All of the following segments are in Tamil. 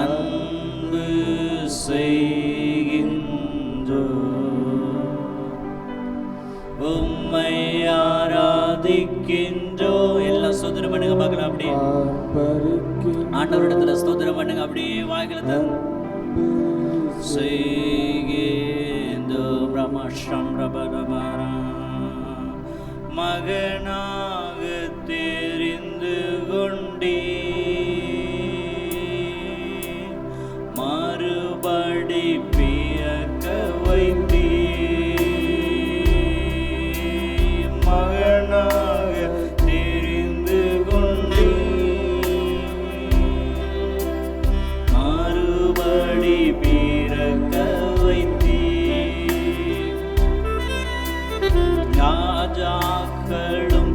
அன்பு செய்கின்றோ, உம்மை ஆராதிக்கின்றோ. எல்லாம் ஸ்தோத்திரம் பண்ணுங்க பார்க்கலாம். அப்படியே ஆண்டவரிடத்துல ஸ்தோத்திரம் பண்ணுங்க. அப்படியே வாய்களை தந்து செய்கின்றோ. பிரமஷம் ரபரபரா மகனாக தெரிந்து கொண்டே மறுபடி பிறக்க வைத்தே, மகனாக தெரிந்து கொண்டே மறுபடி பிறக்க வைத்தே, ராஜாக்களும்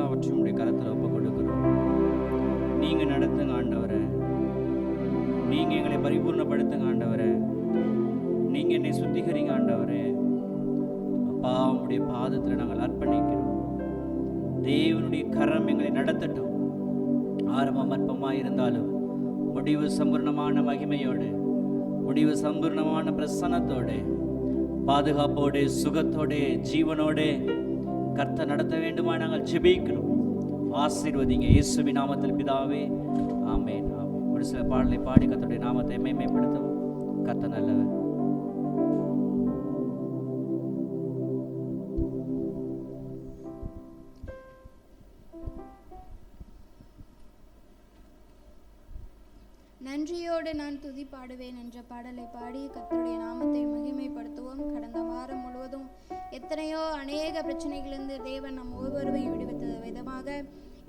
எல்லாவற்றையும் உடைய கரத்தில் ஒப்பு கொடுக்கிறோம். நீங்க நடத்துங்க ஆண்டவரே, நீங்க எங்களை பரிபூர்ணப்படுத்துங்க ஆண்டவரே, நீங்க என்னை சுத்திகரிங்க ஆண்டவரே. அப்பா, உடைய பாதத்தில் நாங்கள் அர்ப்பணிக்கிறோம். தேவனுடைய கரம் எங்களை நடத்தட்டும். ஆரம்பம் அற்பமாக இருந்தாலும் முடிவு சம்பூர்ணமான மகிமையோடு, முடிவு சம்பூர்ணமான பிரசன்னத்தோடு, பாதுகாப்போடு, சுகத்தோடு, ஜீவனோடு கர்த்தர் நடத்த வேண்டுமா நாங்கள் ஜெபிக்கிறோம். ஆசீர்வதிங்க இயேசுவின் நாமத்தில் பிதாவே, ஆமென். ஒரு சில பாடலை பாடி கர்த்தருடைய நாமத்தை மேன்மைப்படுத்தவும். கர்த்தர் நல்லவர். நன்றியோடு நான் துதி பாடுவேன் என்ற பாடலை பாடி கர்த்தருடைய நாமத்தை மகிமைப்படுத்துவோம். கடந்த வாரம் முழுவதும் எத்தனையோ அநேக பிரச்சனைகளிலிருந்து தேவன் நம் ஒவ்வொருவரையும் விடுவித்த விதமாக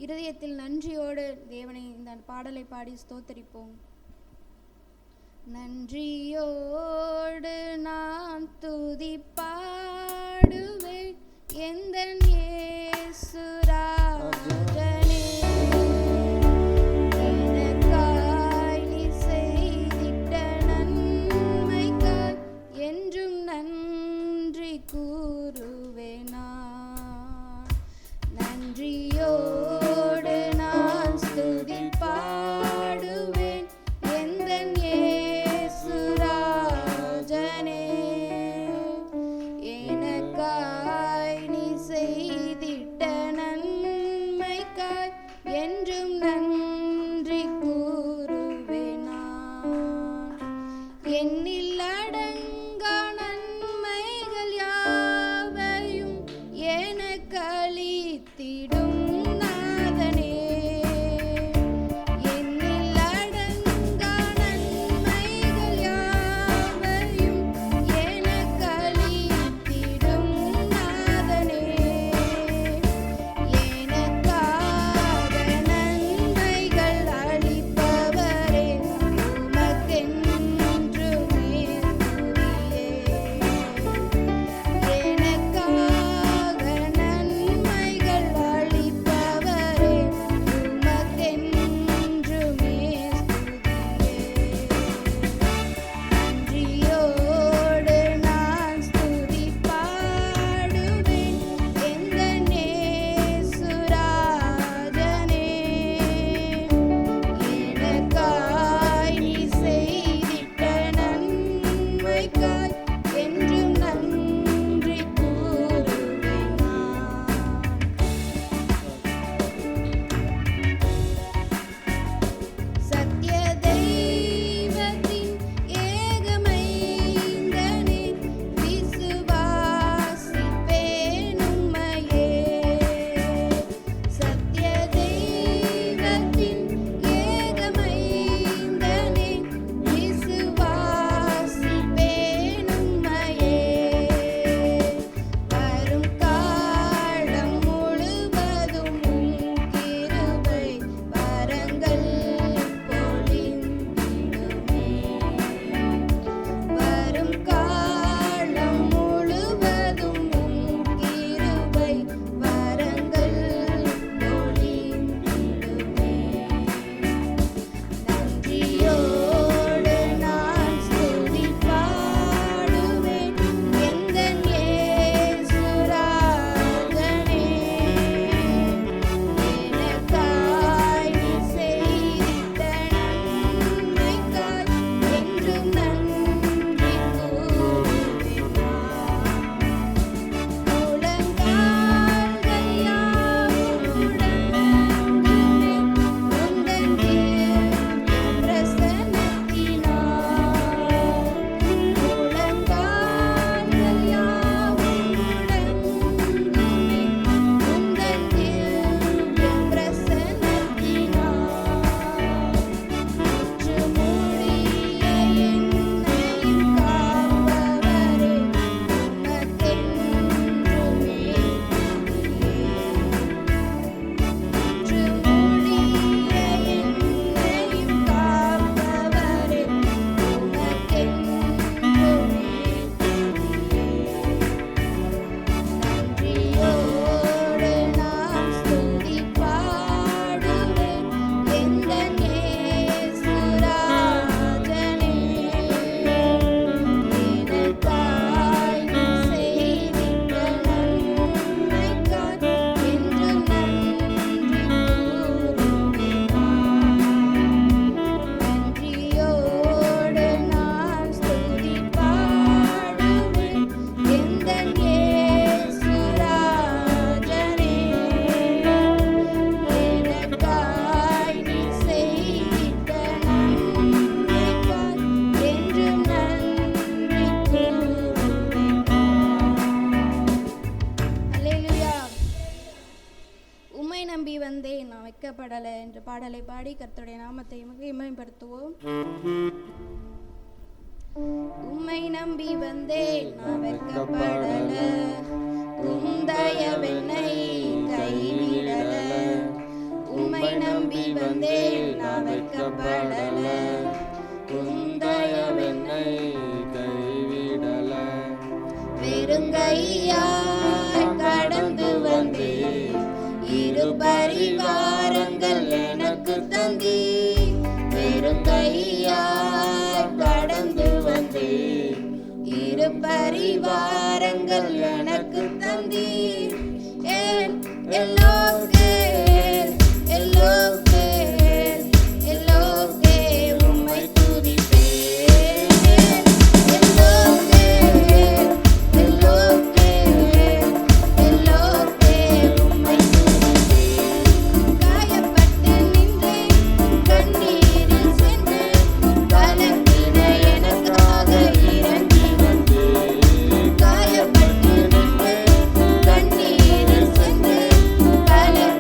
இருதயத்தில் நன்றியோடு தேவனை இந்த பாடலை பாடி ஸ்தோத்தரிப்போம். நன்றியோடு நான் துதி பாடுவேன் எந்தன் இயேசு ராஜனே, எனக்காய் நீ செய்திட்ட நன்மைக்காய் என்றும் நன்றி கூறுவேன் நான். நன்றியோடு நான் ஸ்துதி பாடுவேன் எந்தன் இயேசு ராஜனே, எனக்காய் நீ செய்திட்ட நன்மைக்காய் என்றும் நன்றி கூறுவேன் நான். என்னில் அடங்கா நன்மைகள் யாவையும் எனக்கு அளித்திடும் நான். நம்பி வந்தேன் நான் வெட்கப்படலை என்ற பாடலை பாடி கர்த்தருடைய நாமத்தை மகிமைப்படுத்துவோம். உம்மை நம்பி வந்தேன் நான் வெட்கப்படல, உம் தயவென்னை கைவிடல. உம்மை நம்பி வந்தேன் நான் வெட்கப்படல, உம் தயவென்னை கைவிடல. வெறுங்கையாய் கடந்து வந்தேன், இரு பரிவாரங்கள் எனக்கு தந்தி. வெறுங்கையாய் கடந்து வந்தேன், இரு பரிவாரங்கள் எனக்கு தந்தி. எல்லோகேல் எல்லோகேல் எல்லோகேல் உம்மை துதிப்பேன். எல்லோகேல் எல்லோகேல் எல்லோகேல் உம்மை துதிப்பேன். காயப்பட்டு நின்றேன், கண்ணீரில் சென்றேன், கலங்கின எனக்காக இறங்கி வந்தேன். காயப்பட்டு நின்றேன், கண்ணீரில் சென்றேன், கலங்கின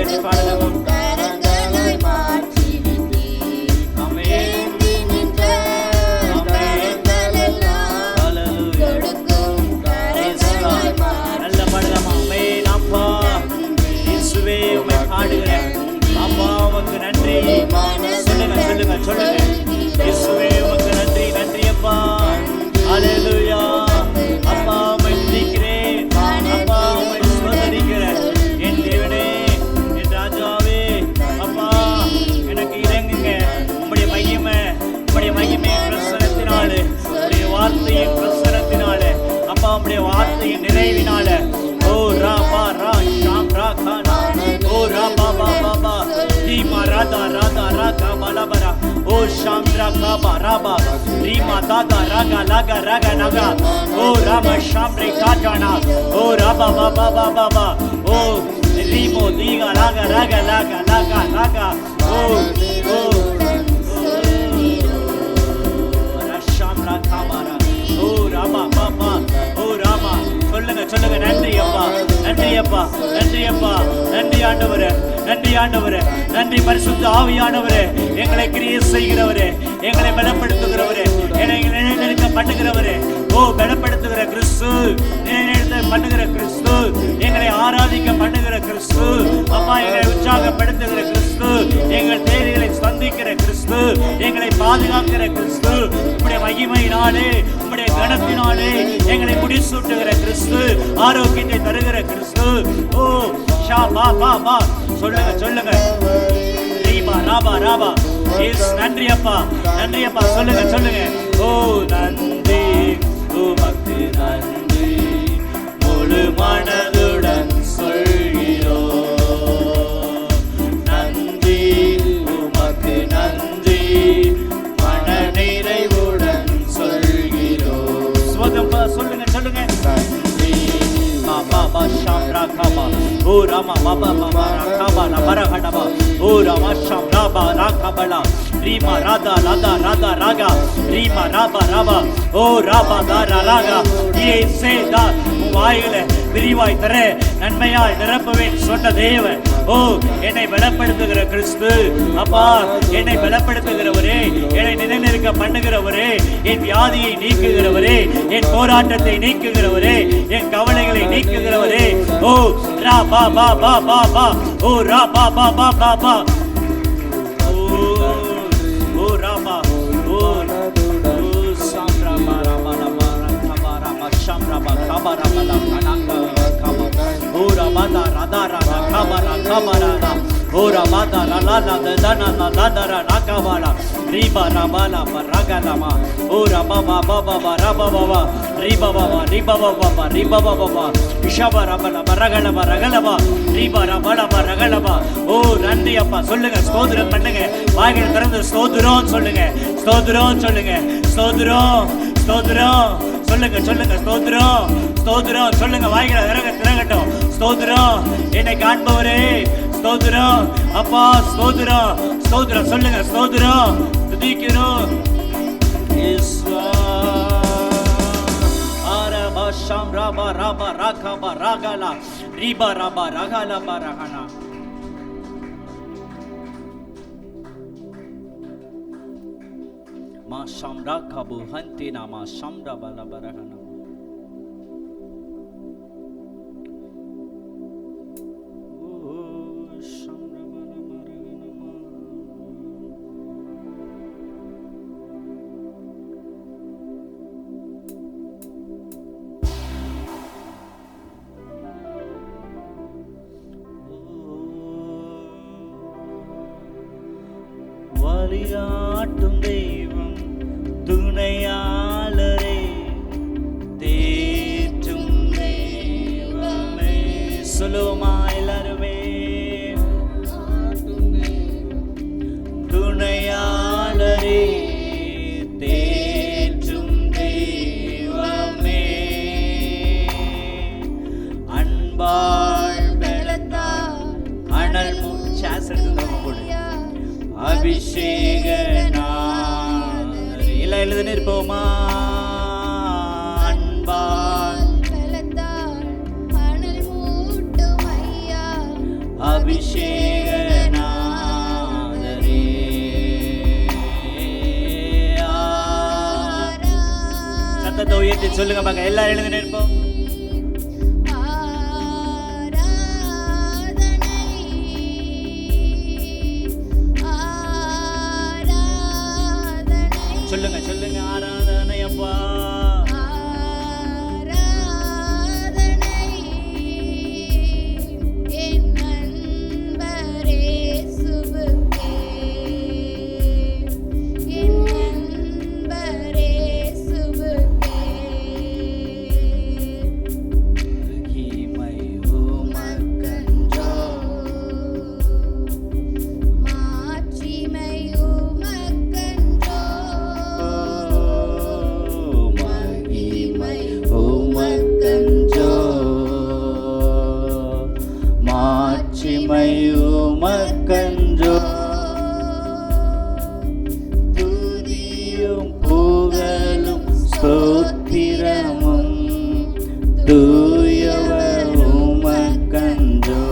சேர்த்து பாடலாம். கரங்களாய் மாற்றி விட்டீர். ஏந்தி நின்ற கரங்களெல்லாம் கொடுக்கும் கரங்களாய் மாற்றி. நல்ல பாடலாமா? ஆமென் அப்பா. இயேசுவே உம்மை பாடுகிறேன் அப்பா, உமக்கு நன்றி. சொல்லுங்க சொல்லுங்க சொல்லுங்க. இயேசுவே உமக்கு நன்றி, நன்றி அப்பா. ஹல்லேலூயா. அப்பா உம்மை துதிக்கிறேன் அப்பா, உம்மை ஸ்தோத்திரிக்கிறேன். என் தேவனே, என் ராஜாவே, அப்பா எனக்கு இறங்குங்க. உம்முடைய மகிமை, உம்முடைய மகிமையின் பிரசனத்தினாலே, உம்முடைய வார்த்தையின் பிரசனத்தினாலே, அப்பா உம்முடைய வார்த்தையின் நிறைவினால. ஓ ராபா ரா ஷாம் ரா கானா, ஓ ராபா பா பா பா ரீமா ராதா ராதா ராகா பலபரா, ஓ ஷாம் ரா காபா ராபா ரீமா தாதா ராகா லாகா ராகா நகா, ஓ ராமா ஷாம் ரே காஜானா, ஓ ராபா பா பா பா பா பா, ஓ ரீமோ தீகா லாகா ராகா லாகா லாகா லாகா, ஓ ஓ ஷாம் ரா காபாரா, ஓ ராபா பா பா, ஓ ராமா. சொல்லுங்க சொல்லுங்க. நன்றி அப்பா, நன்றி அப்பா, நன்றி அப்பா, நன்றி ஆண்டவரே, நன்றி ஆண்டவரே, நன்றி பரிசுத்த ஆவியானவரே, எங்களை கிரியை செய்கிறவரே, எங்களை பலப்படுத்துகிறவரே, எங்களை நிலைநிறுத்த பண்ணுகிறவரே, ஓ பலப்படுத்துகிற கிறிஸ்து, நிலைநிறுத்த பண்ணுகிற கிறிஸ்து, எங்களை ஆராதிக்க பண்ணுகிற கிறிஸ்து, அப்பா எங்களை உற்சாகப்படுத்துகிற கிறிஸ்து, எங்கள் தேவைகளை சந்திக்கிற கிறிஸ்து, எங்களை பாதுகாக்கிற கிறிஸ்து, உம்முடைய மகிமையினாலே, உம்முடைய கனத்தினாலே எங்களை முடிசூட்டுகிற கிறிஸ்து, ஆரோக்கியத்தை தருகிற கிறிஸ்து. ஓ ஷா பா பா பா. சொல்லுங்க சொல்லுங்க. ரீபா ராபா ராபா. இயேசு நன்றி அப்பா, நன்றி அப்பா. சொல்லுங்க சொல்லுங்க. ஓ நன்றி உமக்கு நன்றி, முழு மனதுடன் சொல்கிறோம். நன்றி உமக்கு நன்றி, மன நிறைவுடன் சொல்கிறோம். சுவதம்பா சொல்லுங்க சொல்லுங்க. நன்றி பாபா ஷாம் ராகபா, ஓ ராமா பாபா பாபா ராகபா நபரகடபா, ஓ ராமா ஷாம் ராபா ராகபலா, ரீமா ராதா ராதா ராதா ராகா, ரீமா ராபா ராபா, ஓ ராபா தாரா ராகா. ஏ சேதா வாயில விரிவாய் தர நன்மையால் நிரப்புவேன் சொன்ன தேவன். ஓ என்னை பலப்படுத்துகிற கிறிஸ்து, அப்பா என்னை பலப்படுத்துகிறவரே, என்னை நிலைநிற்க பண்ணுகிறவரே, என் வியாதியை நீக்குகிறவரே, என் போராட்டத்தை நீக்குகிறவரே, என் கவலைகளை நீக்குகிறவரே. ஓ ரா பா பா பா பா பா, ஓ ரா பா பா பா பா பா, ஓ ரா பா, ஓ சாம்ரா மாரா மாரா மாரா கபாரா மஷாம்ரா பா கபாரா மலா கனாகா கபா, ஓ ரா மாதா ராதா ராதா கபாரா கபாரா ரா, ஓ ரா மாதா ராலா லா தனா லா தரா நாகவாலா, ரீபா ராபாலா பரகலமா, ஓ ரா பாபா பாபா ராபா பாபா, ரீபா பாபா ரீபா பாபா ரீபா பாபா, இஷபா ராபலா பரகலமா ரகலமா, ரீபா ராபாலா பரகலமா. ஓ நன்றி அப்பா. சொல்லுங்க ஸ்தோத்திரம் பண்ணுங்க. வாய்களை திறந்து ஸ்தோத்திரம் சொல்லுங்க, ஸ்தோத்திரம் சொல்லுங்க, ஸ்தோத்திரம் ஸ்தோத்திரம் சொல்லுங்க சொல்லுங்க, ஸ்தோத்திரம் ஸ்தோத்திரம் சொல்லுங்க. வாய்களை திறகட்டும். ஸ்தோத்திரம் என்னை காண்பவரே, ஸ்தோத்திரம் அப்பா, ஸ்தோத்திரம் ஸ்தோத்திரம் சொல்லுங்க, ஸ்தோத்திரம் துதிக்கிறோம். ஆரபா ஷாம் ராபா ராபா ராகபா ராகலா, ரீபா ராபா ராகலா பரகனா. மா ஷாம் ராகபு ஹந்தி நாமா ஷாம் ராபா பரகனா. வழிகாட்டும் தெய்வம் துணையாளரே, தேற்றும் தெய்வமே. சொல்லுமா எல்லாருமே. துணையாளரே, தேற்றும் தெய்வமே, அன்பாள் பலத்தால் அனல் அபிஷேக எல்லாம் எழுத நிற்போமா. அன்பால் அபிஷேகநாதரே. சத்தத்தை உயர்த்தி சொல்லுங்க பாக்க, எல்லாரும் எழுந்து நிற்போம். சொல்லுங்க சொல்லுங்க, ஆராதனை அப்பா. உமக்கன்றோ துதியும் புகழும் ஸ்தோத்திரமும் தூயவர் உமக்கன்றோ.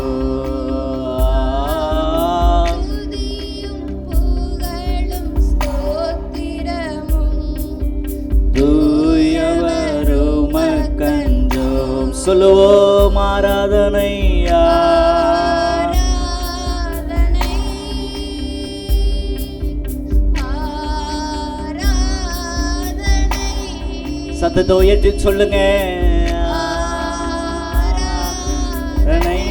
தூயவர் உமக்கன்றோ. சொல்லுவோம் ஆராதனையா. சத்தத்தை உயர்த்தி சொல்லுங்க, ஆராதனை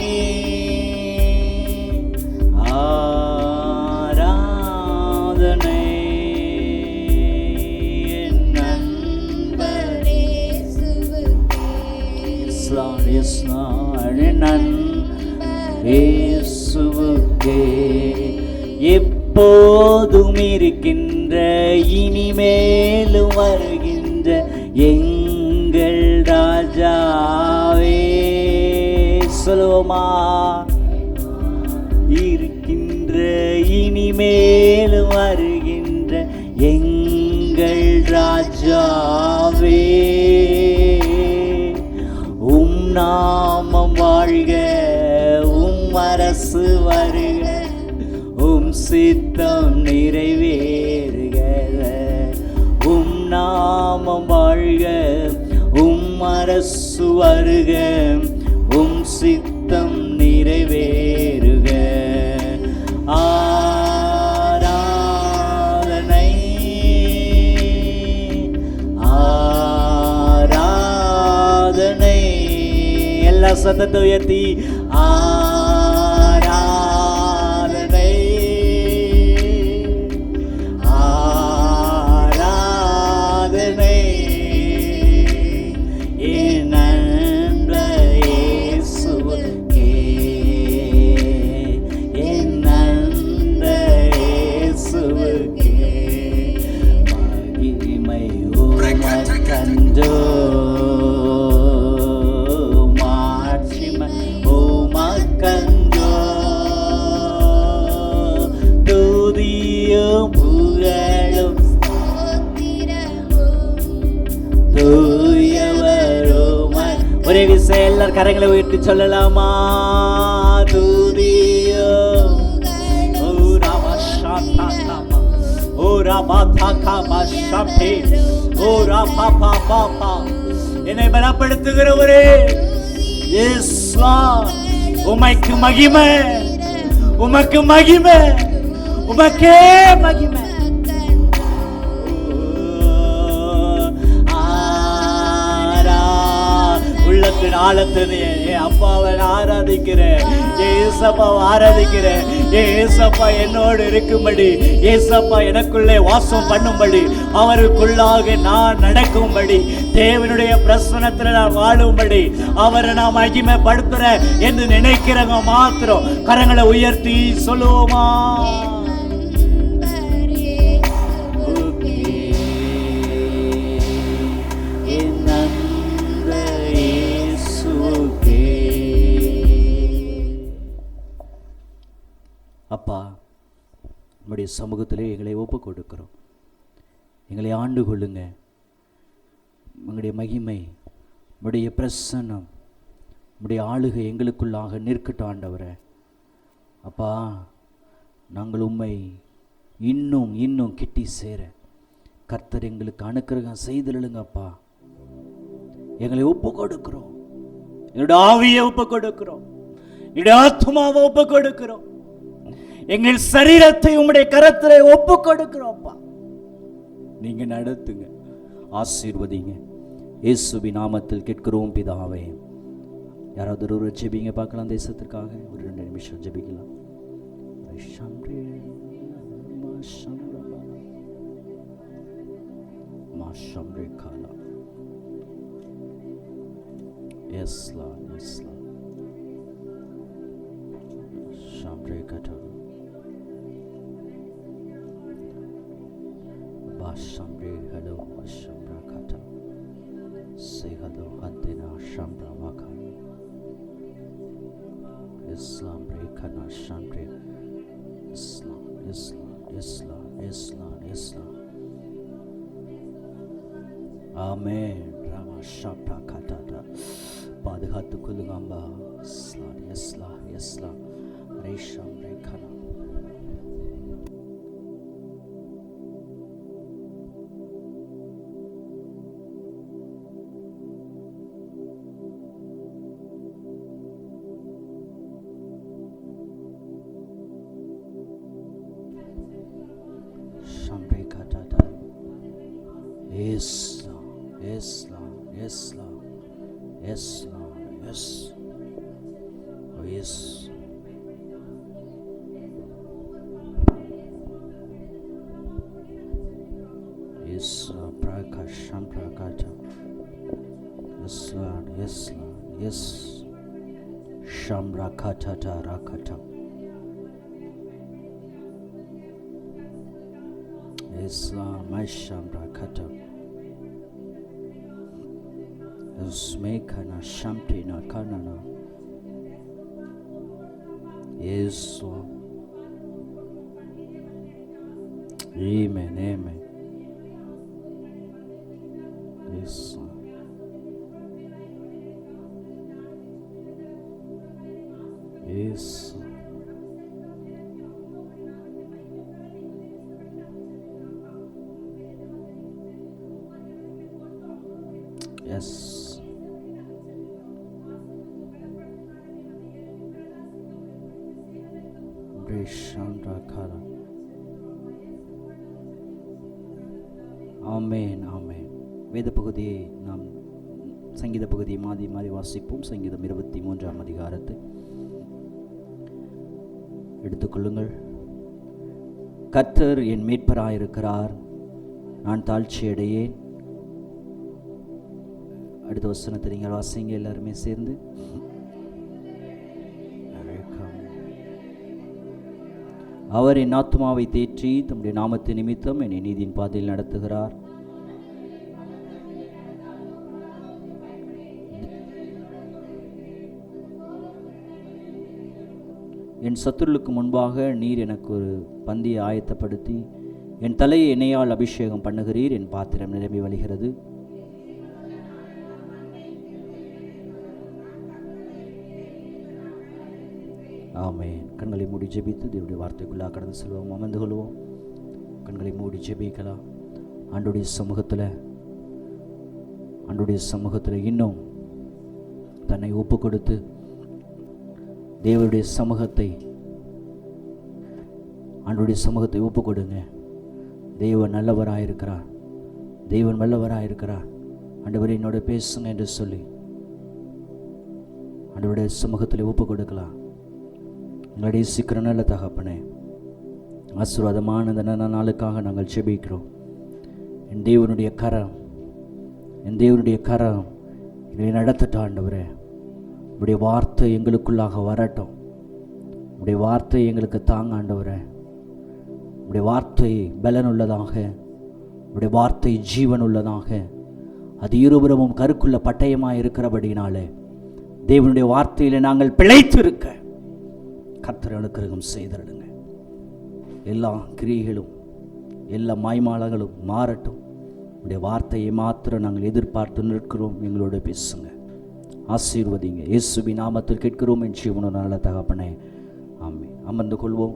ஆராதனை. என் நண்பர் இயேசுவுக்கே எப்போதும் இருக்கின்ற இனிமேலும் வருகின்ற எங்கள் ராஜாவே. சொல்லுவோமா, இருக்கின்ற இனிமேலும் வருகின்ற எங்கள் ராஜாவே. உம் நாமம் வாழ்க, உம் அரசு வருக, உம் சித்தம் நிறைவேறுக. உம் நாமம் வாழ்க, உம் அரசு வருக, உம் சித்தம் நிறைவேறுக. ஆராதனை ஆராதனை. எல்லா சத்தத்தை உயர்த்தி ஆராதனை ஆராதனை. என் நண்பர் இயேசுவுக்கே, என் நண்பர் இயேசுவுக்கே மகிமை உமக்கன்றோ. ஒரே விஷயம் எல்லாரும் கரங்களை உயர்த்தி சொல்லலாமா? துதியோ என்னை பலப்படுத்துகிறவரே, உமக்கு மகிமை, உமக்கு மகிமை, உமக்கே மகிமை. உள்ளத்தின் ஆழத்தின் அப்பாவை ஆராதிக்கிறேன், ஏசப்பாவை ஆராதிக்கிறேன். ஏசப்பா என்னோடு இருக்கும்படி, ஏசப்பா எனக்குள்ளே வாசம் பண்ணும்படி, அவருக்குள்ளாக நான் நடக்கும்படி, தேவனுடைய பிரசன்னத்தில் நான் வாழும்படி அவரை நான் மகிமைப்படுத்துறேன் என்று நினைக்கிறவங்க மாத்திரம் கரங்களை உயர்த்தி சொல்லுவோமா? அப்பா, நம்முடைய சமூகத்திலே எங்களை ஒப்பு கொடுக்கிறோம். எங்களை ஆண்டு கொள்ளுங்க. உங்களுடைய மகிமை, உங்களுடைய பிரசன்னம், உங்களுடைய ஆளுகை எங்களுக்குள்ளாக நிற்கட்டும் ஆண்டவரே. அப்பா, நாங்கள் உம்மை இன்னும் இன்னும் கிட்டி சேர கர்த்தர் எங்களுக்கு அனுக்கிரகம் செய்திருளுங்கப்பா. எங்களை ஒப்பு கொடுக்கிறோம், என்னுடைய ஆவியை ஒப்பு கொடுக்கிறோம், என்னுடைய ஆத்மாவை ஒப்பு கொடுக்கிறோம், எங்கள் சரீரத்தை உம்முடைய கரத்திலே ஒப்பு கொடுக்கிறோம்ப்பா. நீங்க நடத்துங்க, ஆசீர்வதிங்க. இயேசுவின் நாமத்தில் கேட்கிறோம் பிதாவே. யாராவது ஒரு ஜெபிங்க பார்க்கலாம், தேசத்திற்காக ஒரு 2 நிமிஷம் ஜெபிக்கலாம். Yes, Lord, yes, Lord. Shambre kata. Bashambre hello, Shambra kata. Say hello, Hadina Shambra wakana. Islam rekana Shambre. Islam, Islam, Islam, Islam, Islam. Amen. Rama Shambra kata. பாதுகாத்து கொள்ளுங்கம்பா. எஸ்லா எஸ்லா racism ரேகனா. ஷம்ரே khatta. எஸ்லா எஸ்லா எஸ்லா. Yes, Lord, yes. Oh, yes. Yes, Lord, Prakasham Prakata. Yes, Lord, yes, Lord, yes. Shambrakata Rakata. Yes, Lord, my Shambrakata. Smekana Shamtina Kanana. Yes, Lord. Amen, amen. Yes, Lord. Yes, Lord. Yes. ஆமென், ஆமென். வேத பகுதியை நாம் சங்கீத பகுதியை மாறி மாறி வாசிப்போம். சங்கீதம் 23ஆம் அதிகாரத்தை எடுத்துக்கொள்ளுங்கள். கர்த்தர் என் மீட்பராயிருக்கிறார், நான் தாழ்ச்சி அடையேன். அடுத்த வசனத்தை நீங்கள் வாசிங்க எல்லாருமே சேர்ந்து. அவர் என் ஆத்துமாவை தேற்றி தம்முடைய நாமத்தின் நிமித்தம் என்னை நீதியின் பாதையில் நடத்துகிறார். என் சத்துருளுக்கு முன்பாக நீர் எனக்கு ஒரு பந்தியை ஆயத்தப்படுத்தி என் தலையை எண்ணெயால் அபிஷேகம் பண்ணுகிறீர். என் பாத்திரம் நிரம்பி வழிகிறது. ஆமென். கண்களை மூடி ஜெபித்து தேவனுடைய வார்த்தைக்குள்ளாக கடந்து செல்வோம். அமர்ந்து கொள்வோம். கண்களை மூடி ஜெபிக்கலாம். ஆண்டவருடைய சமூகத்தில் இன்னும் தன்னை ஒப்பு கொடுத்து தேவனுடைய சமூகத்தை ஒப்பு கொடுங்க. தேவன் நல்லவராயிருக்கிறார், தேவன் வல்லவராயிருக்கிறார். ஆண்டவரே என்னோட பேசுங்க என்று சொல்லி ஆண்டவருடைய சமூகத்தில் ஒப்பு கொடுக்கலாம். எங்களுடைய சீக்கிரம் நல்ல தகப்பனே, ஆசீர்வாதமான இந்த நல்ல நாளுக்காக நாங்கள் ஜெபிக்கிறோம். என் தேவனுடைய கரம் எங்களை நடத்தட்ட ஆண்டவரே. உடைய வார்த்தை எங்களுக்குள்ளாக வரட்டும். உடைய வார்த்தை எங்களுக்கு தாங்க ஆண்டவரே. உடைய வார்த்தை பலன் உள்ளதாக, உடைய வார்த்தை ஜீவன் உள்ளதாக, அது இருபுறமும் கருக்குள்ள பட்டயமாக இருக்கிறபடினாலே தேவனுடைய வார்த்தையில் நாங்கள் பிழைத்து இருக்க கர்த்தர் அனுக்கிரகம் செய்திருடுங்க. எல்லா கிரியைகளும் எல்லா மாய்மாலங்களும் மாறட்டும். உடைய வார்த்தையை மாத்திரம் நாங்கள் எதிர்பார்த்து நிற்கிறோம். எங்களோட பேசுங்க, ஆசீர்வதிங்க. இயேசுவின் நாமத்தில் கேட்கிறோம் என் ஜீவனுள்ள நல்ல தகப்பனே, ஆமென். அமர்ந்து கொள்வோம்.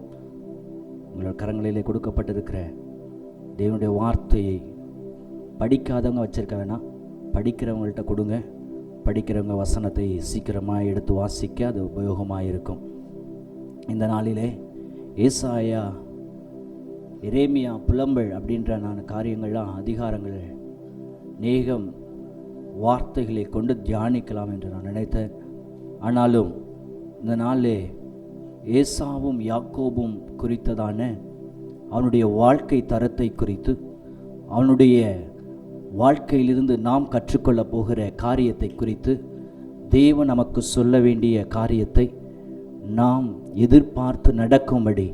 உங்களோட கரங்களிலே கொடுக்கப்பட்டிருக்கிற தேவனுடைய வார்த்தையை படிக்காதவங்க வச்சிருக்க வேணாம், படிக்கிறவங்கள்ட்ட கொடுங்க. படிக்கிறவங்க வசனத்தை சீக்கிரமாக எடுத்து வாசிக்க அது உபயோகமாக இருக்கும். இந்த நாளிலே ஏசாயா, எரேமியா, புலம்பல் அப்படின்ற காரியங்கள்லாம், அதிகாரங்கள் நேகம் வார்த்தைகளை கொண்டு தியானிக்கலாம் என்று நான் நினைத்தேன். ஆனாலும் இந்த நாளிலே ஏசாவும் யாக்கோபும் குறித்ததான அவனுடைய வாழ்க்கை தரத்தை குறித்து, அவனுடைய வாழ்க்கையிலிருந்து நாம் கற்றுக்கொள்ள போகிற காரியத்தை குறித்து, தேவன் நமக்கு சொல்ல வேண்டிய காரியத்தை நாம் எதிர்பார்த்து நடக்கும்படி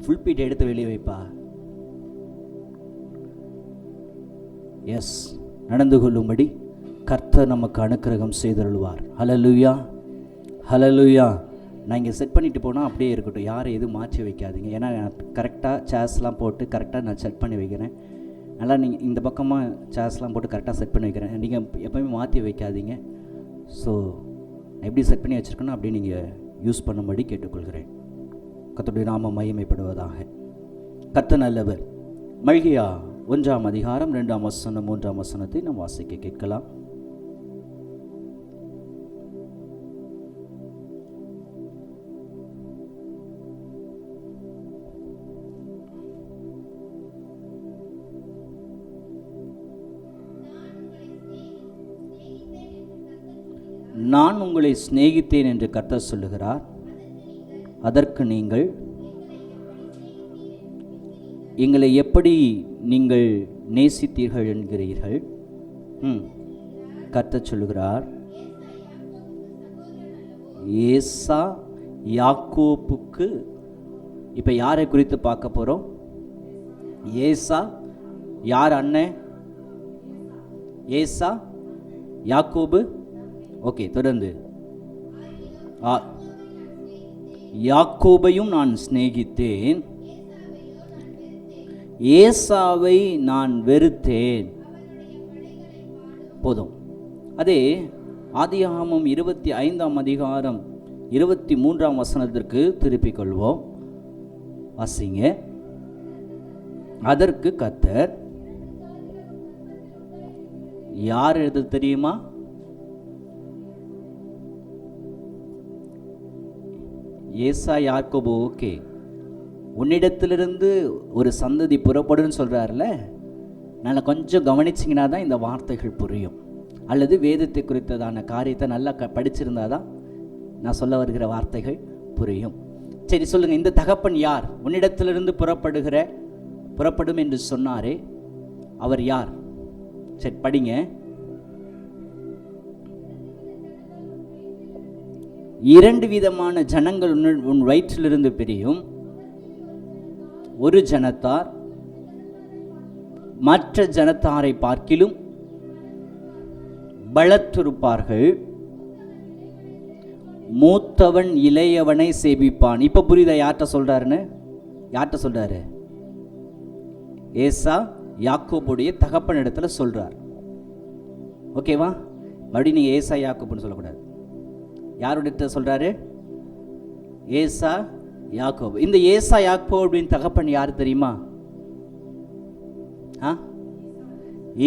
ஃபுல்பீட் எடுத்து வெளியே வைப்பா. எஸ், நடந்து கொள்ளும்படி கர்த்தர் நமக்கு அனுக்கிரகம் செய்தருள்வார். ஹல்லேலூயா, ஹல்லேலூயா. நான் இங்கே செட் பண்ணிட்டு போனால் அப்படியே இருக்கட்டும், யாரை எதுவும் மாற்றி வைக்காதீங்க. ஏன்னா நான் கரெக்டாக சேர்ஸ்லாம் போட்டு கரெக்டாக நான் செட் பண்ணி வைக்கிறேன். நல்லா நீங்கள் இந்த பக்கமாக சேர்ஸ்லாம் போட்டு கரெக்டாக செட் பண்ணி வைக்கிறேன். நீங்கள் எப்போயுமே மாற்றி வைக்காதீங்க. ஸோ எப்படி செட் பண்ணி வச்சுருக்கணும் அப்படி நீங்கள் யூஸ் பண்ணும்படி கேட்டுக்கொள்கிறேன். கர்த்தருடைய நாமம் மகிமைப்படுவதாக. கர்த்தர் நல்லவர். மல்கியா 1ஆம் அதிகாரம் 2ஆம் வசனம் 3ஆம் வசனத்தை நாம் வாசிக்க கேட்கலாம். நான் உங்களை சிநேகித்தேன் என்று கர்த்தர் சொல்லுகிறார். அதற்கு நீங்கள் எங்களை எப்படி நீங்கள் நேசித்தீர்கள் என்கிறீர்கள். கர்த்தர் சொல்லுகிறார், ஏசா யாக்கோப்புக்கு. இப்போ யாரை குறித்து பார்க்க போகிறோம்? ஏசா யார் அண்ணன்? ஏசா யாக்கோபு. ஓகே, தொடர்ந்து. யாக்கோபையும் நான் சிநேகித்தேன், ஏசாவை நான் வெறுத்தேன். போதும். அதே ஆதியாகமம் 25ஆம் அதிகாரம் 23ஆம் வசனத்திற்கு திருப்பிக் கொள்வோம். வாசிங்க. அதற்கு கர்த்தர், யார் எழுது தெரியுமா? ஏசா யாக்கோபு. ஓகே, உன்னிடத்திலிருந்து ஒரு சந்ததி புறப்படுன்னு சொல்கிறார்ல, நான் கொஞ்சம் கவனிச்சிங்கன்னா தான் இந்த வார்த்தைகள் புரியும். அல்லது வேதத்தை குறித்ததான காரியத்தை நல்லா படிச்சிருந்தா தான் நான் சொல்ல வருகிற வார்த்தைகள் புரியும். சரி, சொல்லுங்கள், இந்த தகப்பன் யார்? உன்னிடத்திலிருந்து புறப்படும் என்று சொன்னாரே, அவர் யார்? சரி, படிங்க. 2 விதமான ஜனங்கள் உன் வயிற்றிலிருந்து பிரியும். ஒரு ஜனத்தார் மற்ற ஜனத்தாரை பார்க்கிலும் பலத்திருப்பார்கள். மூத்தவன் இளையவனை சேவிப்பான். இப்ப புரியுதா யார்கிட்ட சொல்றாருன்னு? யார்கிட்ட சொல்றாரு? ஏசா யாக்கோபுடைய தகப்பன் இடத்துல சொல்றார். ஓகேவா? மறுபடியும் நீங்க ஏசா யாக்கோபுன்னு சொல்லக்கூடாது. யாருடைய சொல்றாரு? ஏசா யாக்கோபு. இந்த ஏசா யாக்கோபின் தகப்பன் யார் தெரியுமா?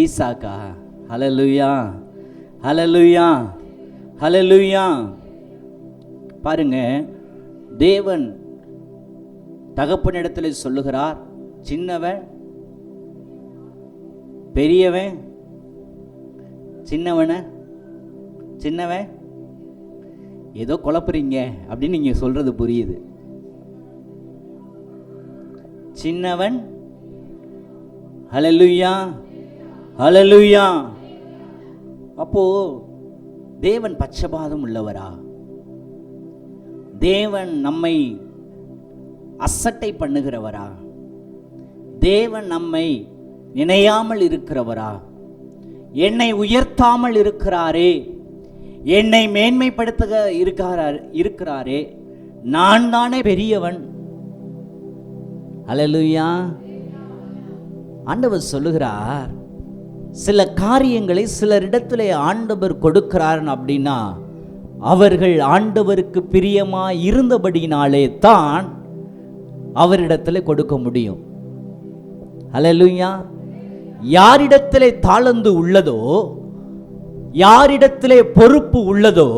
ஈசாக்கா. ஹல்லேலூயா, ஹல்லேலூயா, ஹல்லேலூயா. பாருங்க, தேவன் தகப்பனிடத்தில் சொல்லுகிறார், சின்னவன் பெரியவன், சின்னவன் ஏதோ குழப்புறீங்க அப்படின்னு நீங்க சொல்றது புரியுது. சின்னவன். ஹல்லேலூயா, ஹல்லேலூயா. அப்போ தேவன் பட்சபாதம் உள்ளவரா? தேவன் நம்மை அசட்டை பண்ணுகிறவரா? தேவன் நம்மை நினையாமல் இருக்கிறவரா? என்னை உயர்த்தாமல் இருக்கிறாரே, என்னை மேன்மைப்படுத்த இருக்கிறாரே, நான் தானே பெரியவன். ஹல்லேலூயா. ஆண்டவர் சொல்லுகிறார், சில காரியங்களை சிலரிடத்திலே ஆண்டவர் கொடுக்கிறார் அப்படின்னா அவர்கள் ஆண்டவருக்கு பிரியமாய் இருந்தபடினாலே தான் அவரிடத்தில் கொடுக்க முடியும். அல்லேலூயா. யாரிடத்திலே தாளந்து உள்ளதோ, யாரிடத்திலே பொறுப்பு உள்ளதோ,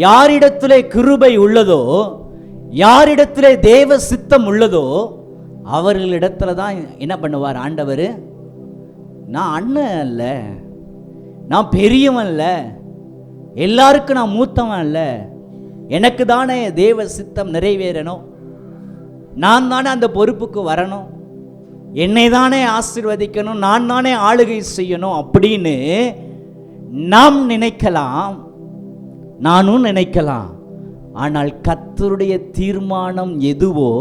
யாரிடத்திலே கிருபை உள்ளதோ, யாரிடத்திலே தேவ சித்தம் உள்ளதோ, அவர்களிடத்துல தான் என்ன பண்ணுவார் ஆண்டவர். நான் அண்ணன் அல்ல, நான் பெரியவன் அல்ல, எல்லாருக்கும் நான் மூத்தவன் அல்ல, எனக்கு தானே தேவ சித்தம் நிறைவேறணும், நான் தானே அந்த பொறுப்புக்கு வரணும், என்னை தானே ஆசீர்வதிக்கணும், நான் தானே ஆளுகை செய்யணும் அப்படின்னு நாம் நினைக்கலாம், நானும் நினைக்கலாம். ஆனால் கர்த்தருடைய தீர்மானம் எதுவோ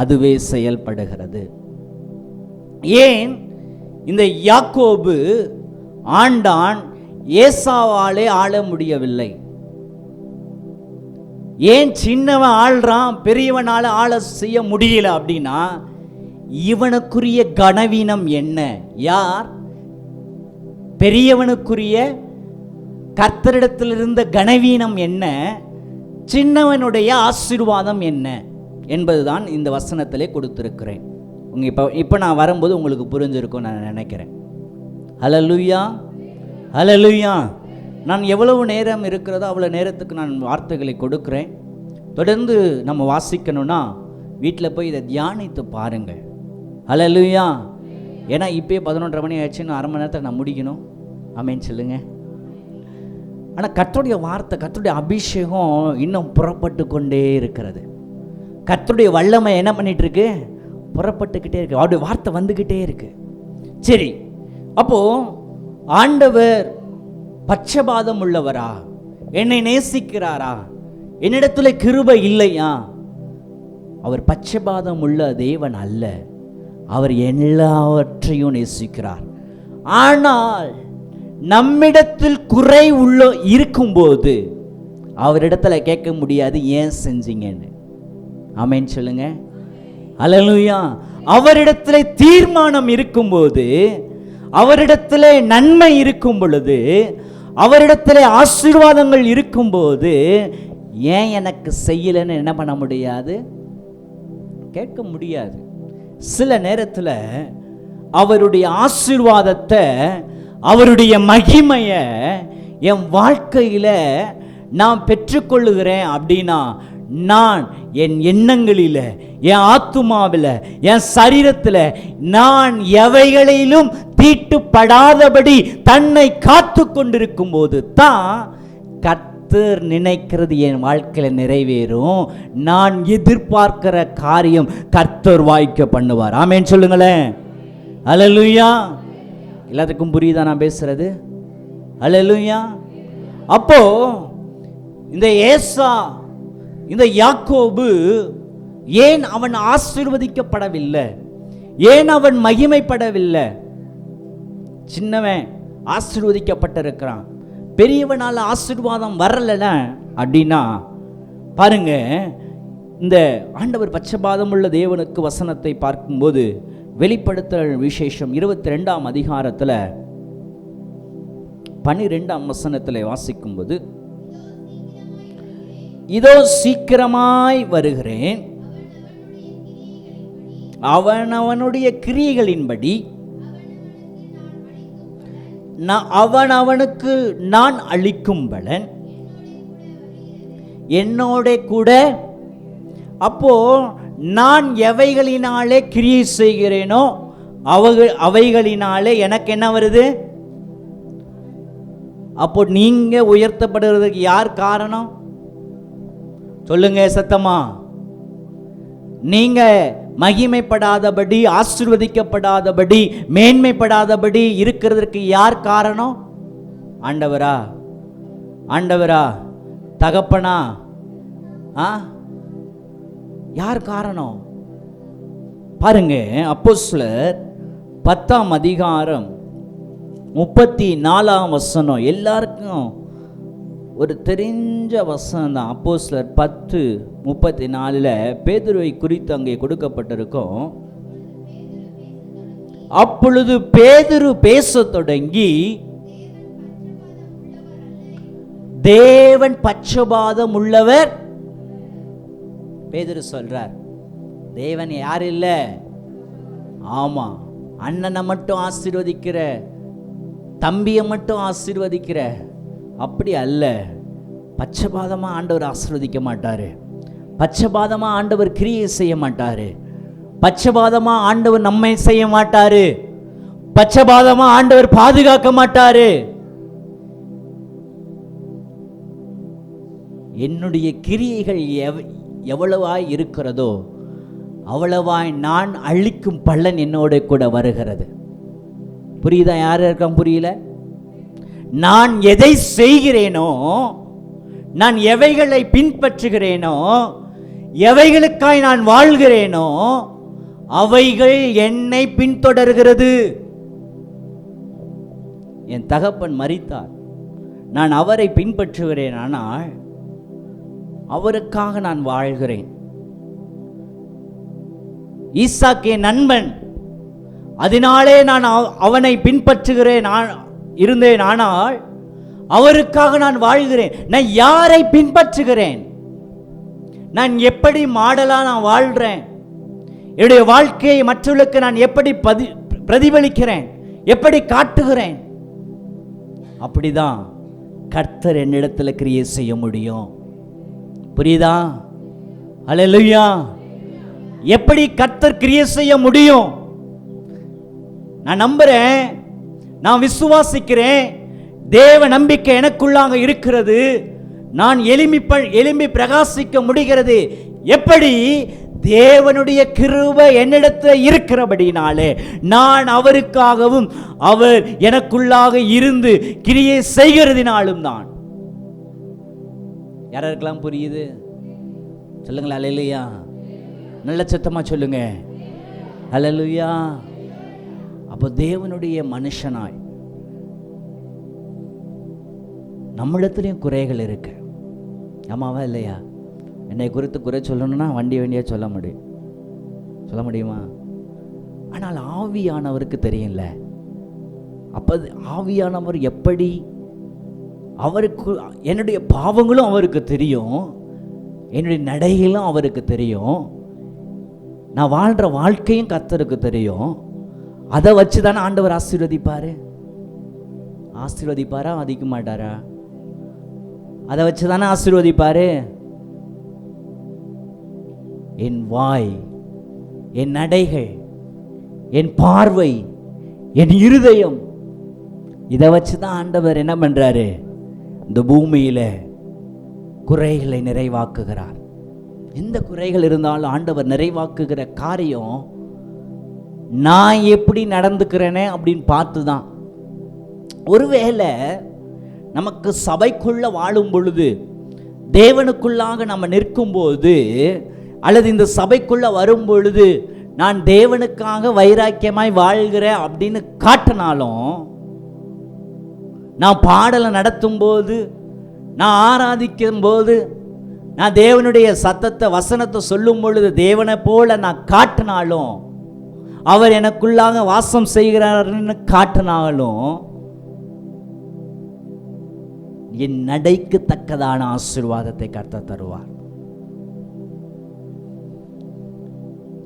அதுவே செயல்படுகிறது. ஏன் இந்த யாக்கோபு ஆண்டான், ஏசாவாலே ஆள முடியவில்லை? ஏன் சின்னவன் ஆள்றான், பெரியவனால ஆள செய்ய முடியல அப்படின்னா, இவனுக்குரிய கனவீனம் என்ன? யார்? பெரியவனுக்குரிய கர்த்தரிடத்தில் இருந்த கனவீனம் என்ன, சின்னவனுடைய ஆசீர்வாதம் என்ன என்பதுதான் இந்த வசனத்திலே கொடுத்திருக்கிறேன். இப்போ நான் வரும்போது உங்களுக்கு புரிஞ்சிருக்கும் நான் நினைக்கிறேன். ஹல்லேலூயா, ஹல்லேலூயா. நான் எவ்வளவு நேரம் இருக்கிறதோ அவ்வளோ நேரத்துக்கு நான் வார்த்தைகளை கொடுக்கிறேன். தொடர்ந்து நம்ம வாசிக்கணும்னா வீட்டில் போய் இதை தியானித்து பாருங்கள். ஹல்லேலூயா. ஏன்னா இப்போயே 11:30 மணி ஆயிடுச்சுன்னு அரை மணி நேரத்தில் நான் முடிக்கணும். ஆமென் சொல்லுங்க. ஆனால் கர்த்தருடைய வார்த்தை, கர்த்தருடைய அபிஷேகம் இன்னும் புறப்பட்டு கொண்டே இருக்கிறது. கர்த்தருடைய வல்லமை என்ன பண்ணிட்டு இருக்கு? புறப்பட்டுக்கிட்டே இருக்கு. அவருடைய வார்த்தை வந்துக்கிட்டே இருக்கு. சரி, அப்போ ஆண்டவர் பட்சபாதம் உள்ளவரா? என்னை நேசிக்கிறாரா? என்னிடத்துல கிருபை இல்லையா? அவர் பட்சபாதம் உள்ள தேவன் அல்ல. அவர் எல்லாவற்றையும் நேசிக்கிறார். ஆனால் நம்மிடத்தில் குறை உள்ள இருக்கும்போது அவரிடத்துல கேட்க முடியாது, ஏன் செஞ்சீங்கன்னு. ஆமென் சொல்லுங்க. அல்லேலூயா. அவரிடத்துல தீர்மானம் இருக்கும்போது, அவரிடத்துல நன்மை இருக்கும் பொழுது, அவரிடத்துல ஆசீர்வாதங்கள் இருக்கும்போது, ஏன் எனக்கு செய்யலைன்னு என்ன பண்ண முடியாது? கேட்க முடியாது. சில நேரத்தில் அவருடைய ஆசீர்வாதத்தை, அவருடைய மகிமையை என் வாழ்க்கையில் நான் பெற்றுக்கொள்ளுகிறேன் அப்படின்னா, நான் என் எண்ணங்களில், என் ஆத்துமாவில், என் சரீரத்தில் நான் எவைகளிலும் தீட்டுப்படாதபடி தன்னை காத்து கொண்டிருக்கும் போது தான் கர்த்தர் நினைக்கிறது என் வாழ்க்கையில் நிறைவேறும். நான் எதிர்பார்க்கிற காரியம் கர்த்தர் வாய்க்க பண்ணுவார். ஆமென் சொல்லுங்களேன். அல்லேலூயா. எல்லாத்துக்கும் புரியுதா நான் பேசுறது? அல்லேலூயா. அப்போ இந்த ஏசா, இந்த யாக்கோபு ஏன் அவன் ஆசீர்வதிக்கப்படவில்லை? ஏன் அவன் மகிமைப்படவில்லை? சின்னவன் ஆசீர்வதிக்கப்பட்டிருக்கிறான், பெரியவனால் ஆசீர்வாதம் வரலன அப்படின்னா பாருங்க, இந்த ஆண்டவர் பட்சபாதம் உள்ள தேவனுக்கு வசனத்தை பார்க்கும்போது வெளிப்படுத்தல் விசேஷம் 22ஆம் அதிகாரத்தில் 12ஆம் வசனத்தில் வாசிக்கும்போது, இதோ சீக்கிரமாய் வருகிறேன், அவனவனுடைய கிரியைகளின்படி அவனுக்கு நான் அளிக்கும் பலன் என்னோட கூட. அப்போ நான் எவைகளினாலே கிரியை செய்கிறேனோ அவைகளினாலே எனக்கு என்ன வருது? அப்போ நீங்க உயர்த்தப்படுறதுக்கு யார் காரணம்? சொல்லுங்க சத்தமா. நீங்க மகிமைப்படாதபடி, ஆசீர்வதிக்கப்படாதபடி, மேன்மைப்படாதபடி இருக்கிறதுக்கு யார் காரணம்? ஆண்டவரா? ஆண்டவரா? தகப்பனா? யார் காரணம்? பாருங்க, அப்போஸ்தலர் 10ஆம் அதிகாரம் 34ஆம் வசனம் எல்லாருக்கும் ஒரு தெரிஞ்ச வசனம் தான். அப்போஸ்தலர் 10:34 பேதுருவை குறித்து அங்கே கொடுக்கப்பட்டிருக்கும். அப்பொழுது பேதுரு பேசத் தொடங்கி, தேவன் பட்சபாதம் உள்ளவர். பேதுரு சொல்றார், தேவன் யார் இல்ல? ஆமா, அண்ணனை மட்டும் ஆசீர்வதிக்கிற, தம்பியை மட்டும் ஆசீர்வதிக்கிற, அப்படி அல்ல. பட்சபாதமா ஆண்டவர் ஆசீர்வதிக்க மாட்டாரு. பட்சபாதமா ஆண்டவர் கிரியை செய்ய மாட்டாரு. பட்சபாதமா ஆண்டவர் நம்மை செய்ய மாட்டாரு. பட்சபாதமா ஆண்டவர் பாதுகாக்க மாட்டாரு. என்னுடைய கிரியைகள் எவ்வளவாய் இருக்கிறதோ அவ்வளவாய் நான் அழிக்கும் பலன் என்னோட கூட வருகிறது. புரியுதா? யார் இருக்கான் புரியல? நான் எதை செய்கிறேனோ, நான் எவைகளை பின்பற்றுகிறேனோ, எவைகளுக்காய் நான் வாழ்கிறேனோ அவைகள் என்னை பின்தொடர்கிறது. என் தகப்பன் மரித்தார், நான் அவரை பின்பற்றுகிறேன், ஆனால் அவருக்காக நான் வாழ்கிறேன். ஈசாக்கு என் நண்பன், அதனாலே நான் அவனை பின்பற்றுகிறேன் இருந்தேன், ஆனால் அவருக்காக நான் வாழ்கிறேன். நான் யாரை பின்பற்றுகிறேன்? நான் எப்படி மாடலா நான் வாழ்றேன்? என்னுடைய வாழ்க்கையை மற்றவர்களுக்கு நான் எப்படி பிரதிபலிக்கிறேன், எப்படி காட்டுகிறேன்? அப்படிதான் கர்த்தர் என்னிடத்துல கிரியை செய்ய முடியும். புரியுதா? அல்லேலூயா. எப்படி கர்த்தர் கிரியை செய்ய முடியும்? நான் நம்புறேன், நான் விசுவாசிக்கிறேன், தேவ நம்பிக்கை எனக்குள்ளாக இருக்கிறது. நான் எழும்பி பிரகாசிக்க முடிகிறது. எப்படி? தேவனுடைய கிருபை என்னிடத்தில் இருக்கிறபடினாலே நான் அவருக்காகவும் அவர் எனக்குள்ளாக இருந்து கிரியை செய்கிறதினாலும் தான். யாருக்கெல்லாம் புரியுது? சொல்லுங்களா அல்லேலூயா. நல்ல சத்தமா சொல்லுங்க அல்லேலூயா. அப்போ தேவனுடைய மனுஷனாய் நம்மிடத்துலையும் குறைகள் இருக்கு. ஆமாவா இல்லையா? என்னை குறித்து குறை சொல்லணும்னா வண்டியா சொல்ல முடியுமா? ஆனால் ஆவியானவருக்கு தெரியல. அப்போ ஆவியானவர் எப்படி? அவருக்கு என்னுடைய பாவங்களும் அவருக்கு தெரியும், என்னுடைய நடைகளும் அவருக்கு தெரியும், நான் வாழ்கிற வாழ்க்கையும் கர்த்தருக்கு தெரியும். அதை வச்சு தானே ஆண்டவர் ஆசீர்வதிப்பாரா? அதிக்க மாட்டாரா? அதை வச்சு தானே ஆசீர்வதிப்பாரு. என் வாய், என் நடைகள், என் பார்வை, என் இருதயம், இதை வச்சு தான் ஆண்டவர் என்ன பண்றாரு? இந்த பூமியில குறைகளை நிறைவாக்குகிறார். எந்த குறைகள் இருந்தாலும் ஆண்டவர் நிறைவாக்குகிற காரியம் நான் எப்படி நடந்துக்கிறேனே அப்படின்னு பார்த்து தான். ஒருவேளை நமக்கு சபைக்குள்ள வாழும் பொழுது, தேவனுக்குள்ளாக நம்ம நிற்கும் போது, அல்லது இந்த சபைக்குள்ள வரும் பொழுது நான் தேவனுக்காக வைராக்கியமாய் வாழ்கிறேன் அப்படின்னு காட்டினாலும், நான் பாடலை நடத்தும் போது, நான் ஆராதிக்கும் போது, நான் தேவனுடைய சத்தத்தை வசனத்தை சொல்லும் பொழுது தேவனை போல நான் காட்டினாலும், அவர் எனக்குள்ளாக வாசம் செய்கிறார்னு காட்டினாலும், என் நடைக்கு தக்கதான ஆசீர்வாதத்தை கர்த்தர் தருவார்.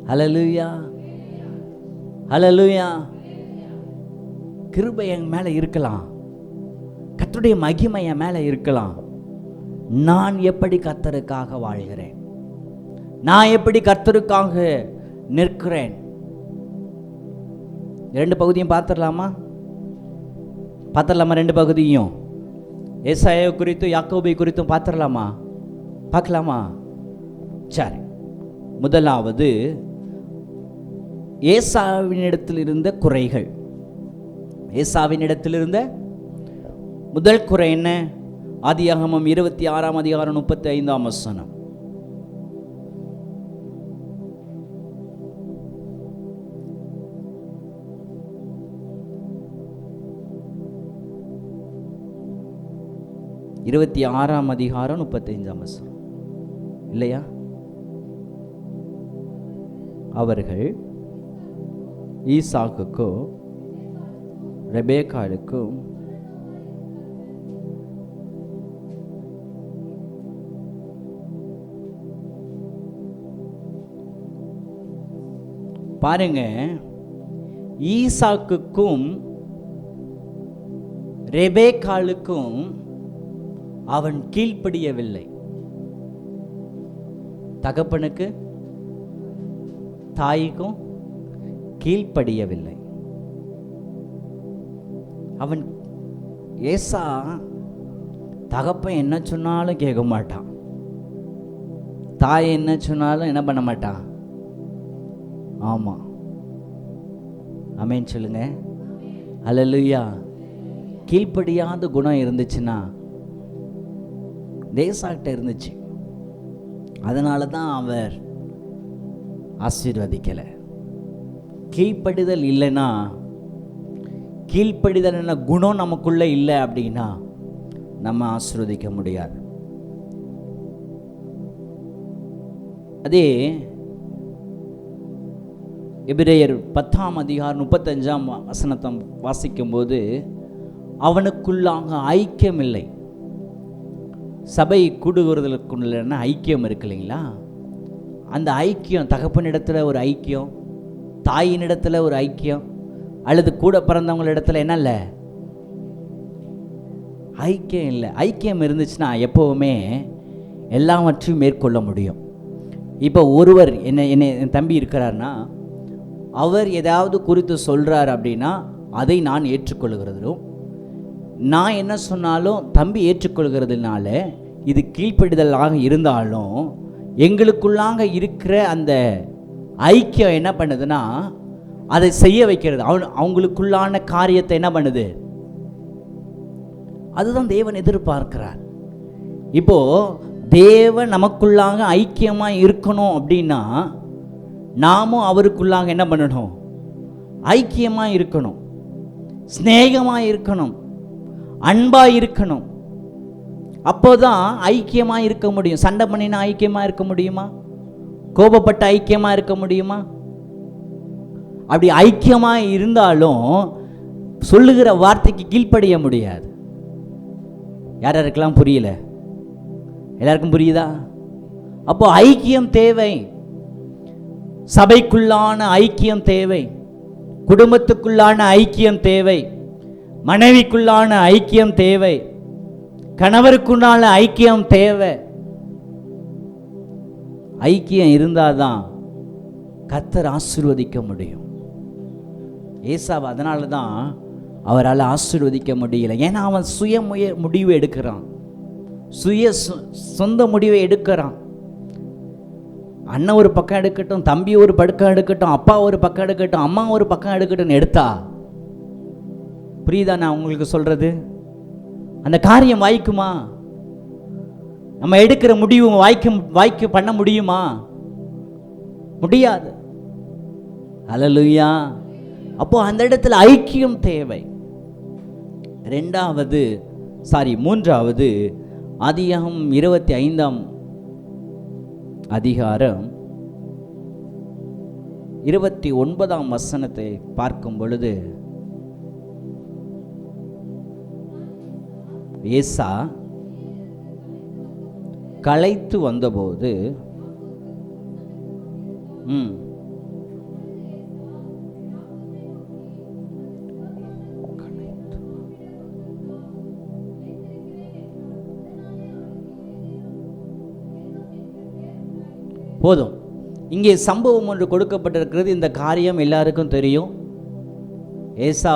ஹல்லேலூயா, ஹல்லேலூயா. கிருபை என் மேல இருக்கலாம், கர்த்தருடைய மகிமை என் மேல இருக்கலாம். நான் எப்படி கர்த்தருக்காக வாழ்கிறேன், நான் எப்படி கர்த்தருக்காக நிற்கிறேன். ரெண்டு பகுதியும் பார்த்துடலாமா? ரெண்டு பகுதியும், ஏசாயா குறித்தும் யாக்கோபை குறித்தும் பார்த்துடலாமா? பார்க்கலாமா? சரி. முதலாவது ஏசாவினிடத்தில் இருந்த குறைகள். ஏசாவினிடத்தில் இருந்த முதல் குறை என்ன? ஆதியாகமம் 26ஆம் அதிகாரம் 35ஆம் வசனம். இருபத்தி 6ஆம் அதிகாரம் 35ஆம் வசனம் இல்லையா? அவர்கள் ஈசாக்குக்கும் ரெபேக்காளுக்கும் பாருங்க, ஈசாக்குக்கும் ரெபேக்காளுக்கும் அவன் கீழ்ப்படியவில்லை. தகப்பனுக்கு தாய்க்கும் கீழ்ப்படியவில்லை. அவன் ஏசா தகப்பன் என்ன சொன்னாலும் கேட்க மாட்டான், தாய் என்ன சொன்னாலும் என்ன பண்ண மாட்டான். ஆமா, ஆமென் சொல்லுங்க. அல்லேலூயா. கீழ்ப்படியாத குணம் இருந்துச்சுன்னா தேசாக்கிட்ட இருந்துச்சு, அதனால தான் அவர் ஆசீர்வதிக்கலை. கீழ்ப்படிதல் இல்லைன்னா, கீழ்ப்படிதல் என்ன குணம் நமக்குள்ள இல்லை அப்படின்னா நம்ம ஆசீர்வதிக்க முடியாது. அதே எபிரேயர் 10ஆம் அதிகாரம் 35ஆம் வசனத்தை வாசிக்கும்போது, அவனுக்குள்ளாக ஐக்கியம் இல்லை. சபை கூடுகிறதுக்குள்ள ஐக்கியம் இருக்கு இல்லைங்களா? அந்த ஐக்கியம், தகப்பனிடத்தில் ஒரு ஐக்கியம், தாயினிடத்தில் ஒரு ஐக்கியம், அல்லது கூட பிறந்தவங்களிடத்தில் என்ன இல்லை, ஐக்கியம் இல்லை. ஐக்கியம் இருந்துச்சுன்னா எப்போவுமே எல்லாவற்றையும் மேற்கொள்ள முடியும். இப்போ ஒருவர் என் தம்பி இருக்கிறார்னா, அவர் ஏதாவது குறித்து சொல்கிறார் அப்படின்னா அதை நான் ஏற்றுக்கொள்கிறதும், நான் என்ன சொன்னாலும் தம்பி ஏற்றுக்கொள்கிறதுனால இது கீழ்ப்படிதலாக இருந்தாலும் எங்களுக்குள்ளாக இருக்கிற அந்த ஐக்கியம் என்ன பண்ணுதுன்னா அதை செய்ய வைக்கிறது. அவங்களுக்குள்ளான காரியத்தை என்ன பண்ணுது, அதுதான் தேவன் எதிர்பார்க்கிறார். இப்போ தேவன் நமக்குள்ளாக ஐக்கியமாக இருக்கணும் அப்படின்னா நாமும் அவருக்குள்ளாக என்ன பண்ணணும், ஐக்கியமாக இருக்கணும், ஸ்நேகமாக இருக்கணும், அன்பாக இருக்கணும். அப்போதான் ஐக்கியமாக இருக்க முடியும். சண்டை பண்ணினா ஐக்கியமாக இருக்க முடியுமா? கோபப்பட்ட ஐக்கியமாக இருக்க முடியுமா? அப்படி ஐக்கியமாக இருந்தாலும் சொல்லுகிற வார்த்தைக்கு கீழ்ப்படிய முடியாது. யாருக்கெல்லாம் புரியல? எல்லாருக்கும் புரியுதா? அப்போ ஐக்கியம் தேவை, சபைக்குள்ளான ஐக்கியம் தேவை, குடும்பத்துக்குள்ளான ஐக்கியம் தேவை, மனைவிக்குள்ளான ஐக்கியம் தேவை, கணவருக்குள்ளான ஐக்கியம் தேவை. ஐக்கியம் இருந்தாதான் கர்த்தர் ஆசீர்வதிக்க முடியும். ஏசாவை அதனால தான் அவரால் ஆசீர்வதிக்க முடியல. ஏன்னா அவன் முடிவு எடுக்கிறான், சொந்த முடிவை எடுக்கிறான். அண்ணன் ஒரு பக்கம் எடுக்கட்டும், தம்பி ஒரு பக்கம் எடுக்கட்டும், அப்பா ஒரு பக்கம் எடுக்கட்டும், அம்மா ஒரு பக்கம் எடுக்கட்டும் எடுத்தா, புரியுதா நான் உங்களுக்கு சொல்றது? அந்த காரியம் வாய்க்குமா? நம்ம எடுக்கிற முடிவு வாய்க்கு பண்ண முடியுமா? முடியாது. அல்லேலூயா. அப்போ அந்த இடத்துல ஐக்கியம் தேவை. மூன்றாவது ஆதியாகமம் 25ஆம் அதிகாரம் 29ஆம் வசனத்தை பார்க்கும் பொழுது, ஏசா களைத்து வந்தபோது போதும். இங்கே சம்பவம் ஒன்று கொடுக்கப்பட்டிருக்கிறது. இந்த காரியம் எல்லாருக்கும் தெரியும். ஏசா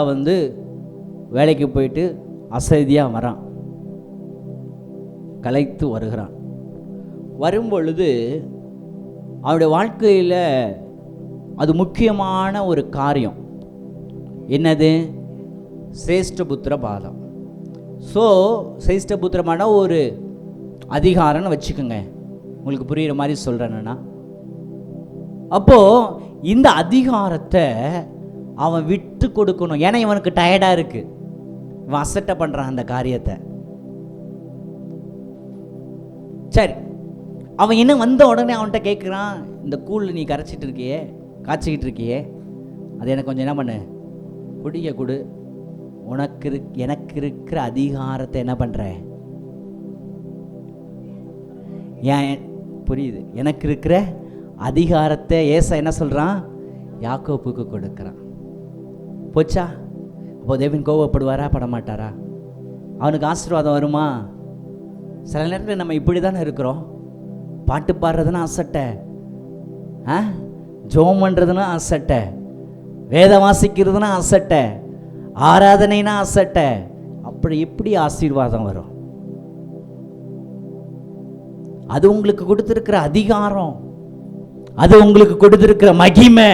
வேலைக்கு போயிட்டு அசதியாக வரான், களைத்து வருகிறான். வரும்பொழுது அவருடைய வாழ்க்கையில் அது முக்கியமான ஒரு காரியம் என்னது? சிரேஷ்டபுத்திர பாதம். சிரேஷ்டபுத்திரமான ஒரு அதிகாரம்னு வச்சுக்கோங்க, உங்களுக்கு புரிகிற மாதிரி சொல்கிறேன்னா. அப்போது இந்த அதிகாரத்தை அவன் விட்டு கொடுக்கணும். ஏன்னா இவனுக்கு டயர்டாக இருக்குது, இவன் அசட்டை பண்ணுறான் அந்த காரியத்தை. சரி, அவன் இன்னும் வந்த உடனே அவன்கிட்ட கேட்குறான், இந்த கூழ் நீ காய்ச்சிக்கிட்டு இருக்கியே, அது எனக்கு கொஞ்சம் என்ன பண்ணு, குடிக்க கொடு. எனக்கு இருக்கிற அதிகாரத்தை என்ன பண்ணுற? ஏன் புரியுது? எனக்கு இருக்கிற அதிகாரத்தை ஏசா என்ன சொல்கிறான்? யாக்கோப்புக்கு கொடுக்குறான். போச்சா? அப்போ தேவன் கோபப்படுவாரா, படமாட்டாரா? அவனுக்கு ஆசீர்வாதம் வருமா? சில நேரத்தில் நம்ம இப்படி தானே இருக்கிறோம். பாட்டு பாடுறதுன்னா அசட்டை, ஜோம் பண்ணுறதுன்னா அசட்டை, வேதம் வாசிக்கிறதுனா அசட்டை, ஆராதனைனா அசட்டை. அப்படி எப்படி ஆசீர்வாதம் வரும்? அது உங்களுக்கு கொடுத்திருக்கிற அதிகாரம், அது உங்களுக்கு கொடுத்திருக்கிற மகிமை.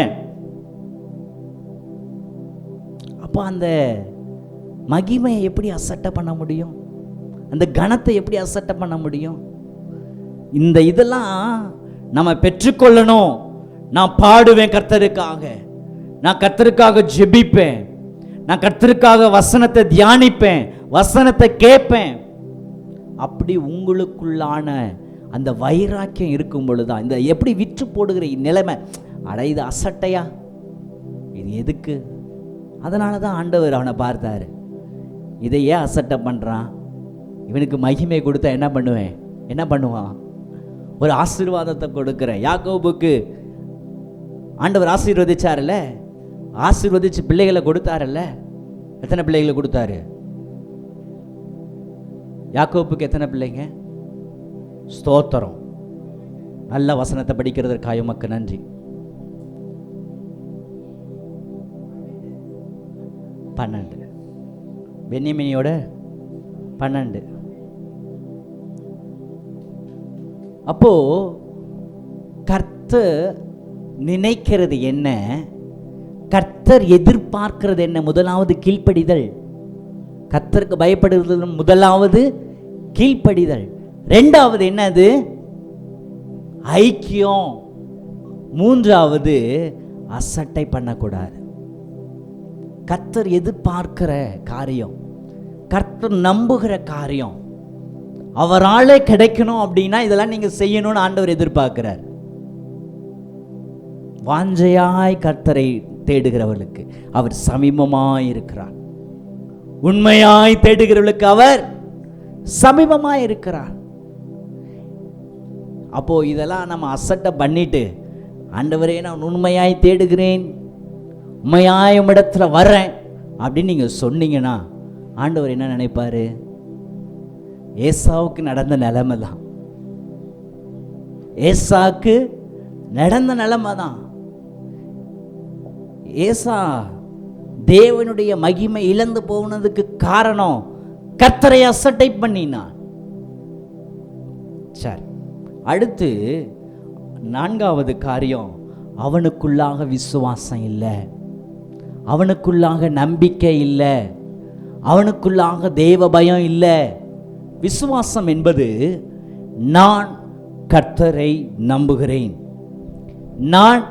அப்போ அந்த மகிமையை எப்படி அசட்டை பண்ண முடியும்? அந்த கணத்தை எப்படி அசட்டை பண்ண முடியும்? இந்த இதெல்லாம் நம்ம பெற்றுக்கொள்ளணும். நான் பாடுவேன் கர்த்தருக்காக, நான் கர்த்தருக்காக ஜெபிப்பேன், நான் கர்த்தருக்காக வசனத்தை தியானிப்பேன், வசனத்தை கேட்பேன். அப்படி உங்களுக்குள்ளான அந்த வைராக்கியம் இருக்கும் பொழுதுதான் இந்த எப்படி விற்று போடுகிற நிலைமை, அட இது அசட்டையா, இது எதுக்கு? அதனால தான் ஆண்டவர் அவனை பார்த்தாரு, இதை ஏன் அசட்டை பண்ணுறான், இவனுக்கு மகிமை கொடுத்தா என்ன பண்ணுவான்? ஒரு ஆசீர்வாதத்தை கொடுக்குறேன். யாக்கோபுக்கு ஆண்டவர் ஆசீர்வதிச்சார்ல, ஆசீர்வதிச்சு பிள்ளைகளை கொடுத்தாரல்ல. எத்தனை பிள்ளைகளை கொடுத்தாரு? யாக்கோபுக்கு எத்தனை பிள்ளைங்க? ஸ்தோத்திரம். நல்ல வசனத்தை படிக்கிறதற்காக உமக்கு நன்றி. 12. பென்யமீனோட 12. அப்போ கர்த்தர் நினைக்கிறது என்ன, கர்த்தர் எதிர்பார்க்கிறது என்ன? முதலாவது கீழ்ப்படிதல். கர்த்தருக்கு பயப்படுகிறது முதலாவது கீழ்ப்படிதல். ரெண்டாவது என்னது? ஐக்கியம். மூன்றாவது அசட்டை பண்ணக்கூடாது. கர்த்தர் எதிர்பார்க்கிற காரியம், கர்த்தர் நம்புகிற காரியம், அவராலே கிடைக்கணும் அப்படின்னா இதெல்லாம் நீங்க செய்யணும்னு ஆண்டவர் எதிர்பார்க்கிறார். வாஞ்சையாய் கர்த்தரை தேடுகிறவர்களுக்கு அவர் சமீபமாய் இருக்கிறார். உண்மையாய் தேடுகிறவர்களுக்கு அவர் சமீபமாய் இருக்கிறார். அப்போ இதெல்லாம் நம்ம அசட்டை பண்ணிட்டு, ஆண்டவரே நான் உண்மையாய் தேடுகிறேன், உண்மையாய் இடத்துல வர்றேன் அப்படின்னு நீங்க சொன்னீங்கன்னா ஆண்டவர் என்ன நினைப்பாரு? ஏசாவுக்கு நடந்த நிலைமை தான், ஏசாவுக்கு நடந்த நிலைமை தான். ஏசா தேவனுடைய மகிமை இழந்து போனதுக்கு காரணம் கர்த்தரை அசட்டை பண்ணினான். சரி, அடுத்து 4வது காரியம், அவனுக்குள்ளாக விசுவாசம் இல்லை, அவனுக்குள்ளாக நம்பிக்கை இல்லை, அவனுக்குள்ளாக தேவ பயம் இல்லை. விசுவாசம் என்பது நான் கர்த்தரை நம்புகிறேன், நான்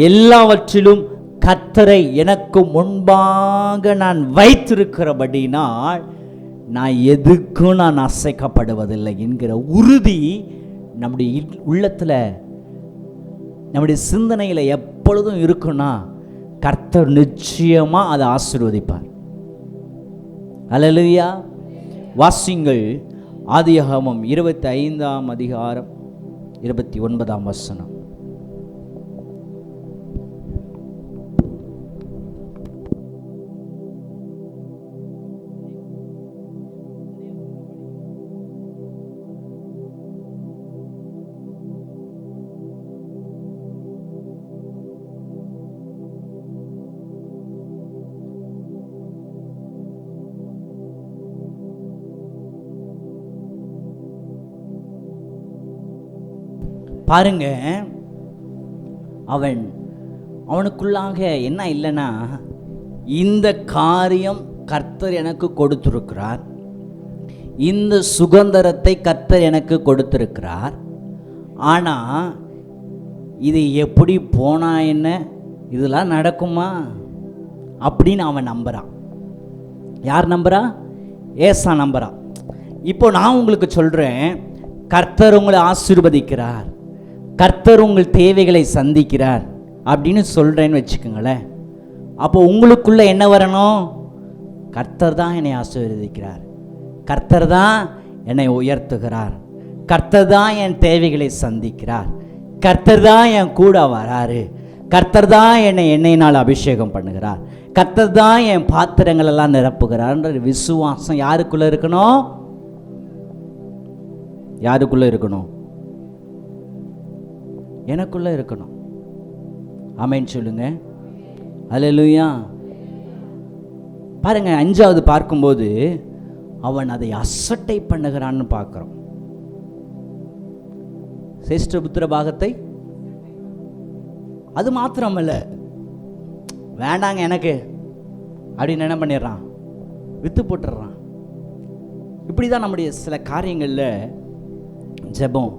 எல்லாவற்றிலும் கர்த்தரை எனக்கு முன்பாக நான் வைத்திருக்கிறபடினால் நான் எதுக்கும் நான் அசைக்கப்படுவதில்லை என்கிற உறுதி நம்முடைய உள்ளத்தில், நம்முடைய சிந்தனையில் எப்பொழுதும் இருக்குன்னா கர்த்தர் நிச்சயமா அதை ஆசீர்வதிப்பார். அல்லேலூயா. வாசிங்கள் ஆதியாகமம் 25ஆம் அதிகாரம் 29ஆம் வசனம். பாருங்க, அவனுக்குள்ளாக என்ன இல்லைன்னா, இந்த காரியம் கர்த்தர் எனக்கு கொடுத்திருக்கிறார், இந்த சுதந்திரத்தை கர்த்தர் எனக்கு கொடுத்திருக்கிறார், ஆனால் இது எப்படி போனா என்ன, இதெல்லாம் நடக்குமா அப்படின்னு அவன் நம்புறான். யார் நம்புறா? ஏசா நம்புறான். இப்போ நான் உங்களுக்கு சொல்றேன், கர்த்தர் உங்களை ஆசீர்வதிக்கிறார், கர்த்தர் உங்கள் தேவைகளை சந்திக்கிறார் அப்படின்னு சொல்கிறேன்னு வச்சுக்கோங்களேன். அப்போ உங்களுக்குள்ளே என்ன வரணும்? கர்த்தர் தான் என்னை ஆசீர்வதிக்கிறார், கர்த்தர் தான் என்னை உயர்த்துகிறார், கர்த்தர் தான் என் தேவைகளை சந்திக்கிறார், கர்த்தர் தான் என் கூட வராரு, கர்த்தர் தான் என்னை எண்ணெயினால் அபிஷேகம் பண்ணுகிறார், கர்த்தர் தான் என் பாத்திரங்கள் எல்லாம் நிரப்புகிறார்ன்ற விசுவாசம் யாருக்குள்ள இருக்கணும்? யாருக்குள்ள இருக்கணும்? எனக்குள்ள இருக்கணும். ஆமென் சொல்லுங்க. அல்லேலூயா. பாருங்க, 5வது பார்க்கும்போது அவன் அதை அசட்டை பண்ணுகிறான்னு பார்க்கிறோம். சிரேஷ்ட புத்திர பாகத்தை அது மாத்திரமல்ல, வேண்டாங்க எனக்கு அப்படின்னு என்ன பண்ணிடுறான்? வித்து போட்டுடுறான். இப்படி தான் நம்முடைய சில காரியங்களில் ஜெபம்,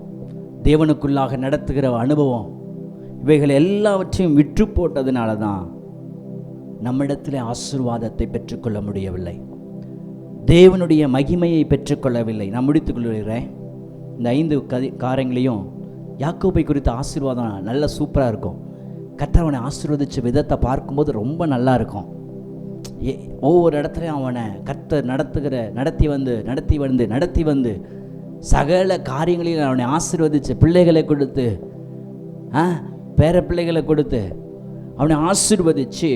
தேவனுக்குள்ளாக நடத்துகிற அனுபவம், இவைகள் எல்லாவற்றையும் விற்று போட்டதுனால தான் நம்மிடத்தில் ஆசீர்வாதத்தை பெற்றுக்கொள்ள முடியவில்லை, தேவனுடைய மகிமையை பெற்றுக்கொள்ளவில்லை. நான் முடித்துக்கொள்கிறேன். இந்த 5 காரியங்களையும் யாக்கோபை குறித்த ஆசீர்வாதம் நல்ல சூப்பராக இருக்கும். கர்த்தர் அவனை ஆசீர்வதித்த விதத்தை பார்க்கும்போது ரொம்ப நல்லா இருக்கும். ஒவ்வொரு இடத்துலையும் அவனை கர்த்தர் நடத்தி வந்து சகல காரியங்களையும் அவனை ஆசீர்வதித்து, பிள்ளைகளை கொடுத்து, பேர பிள்ளைகளை கொடுத்து அவனை ஆசீர்வதித்து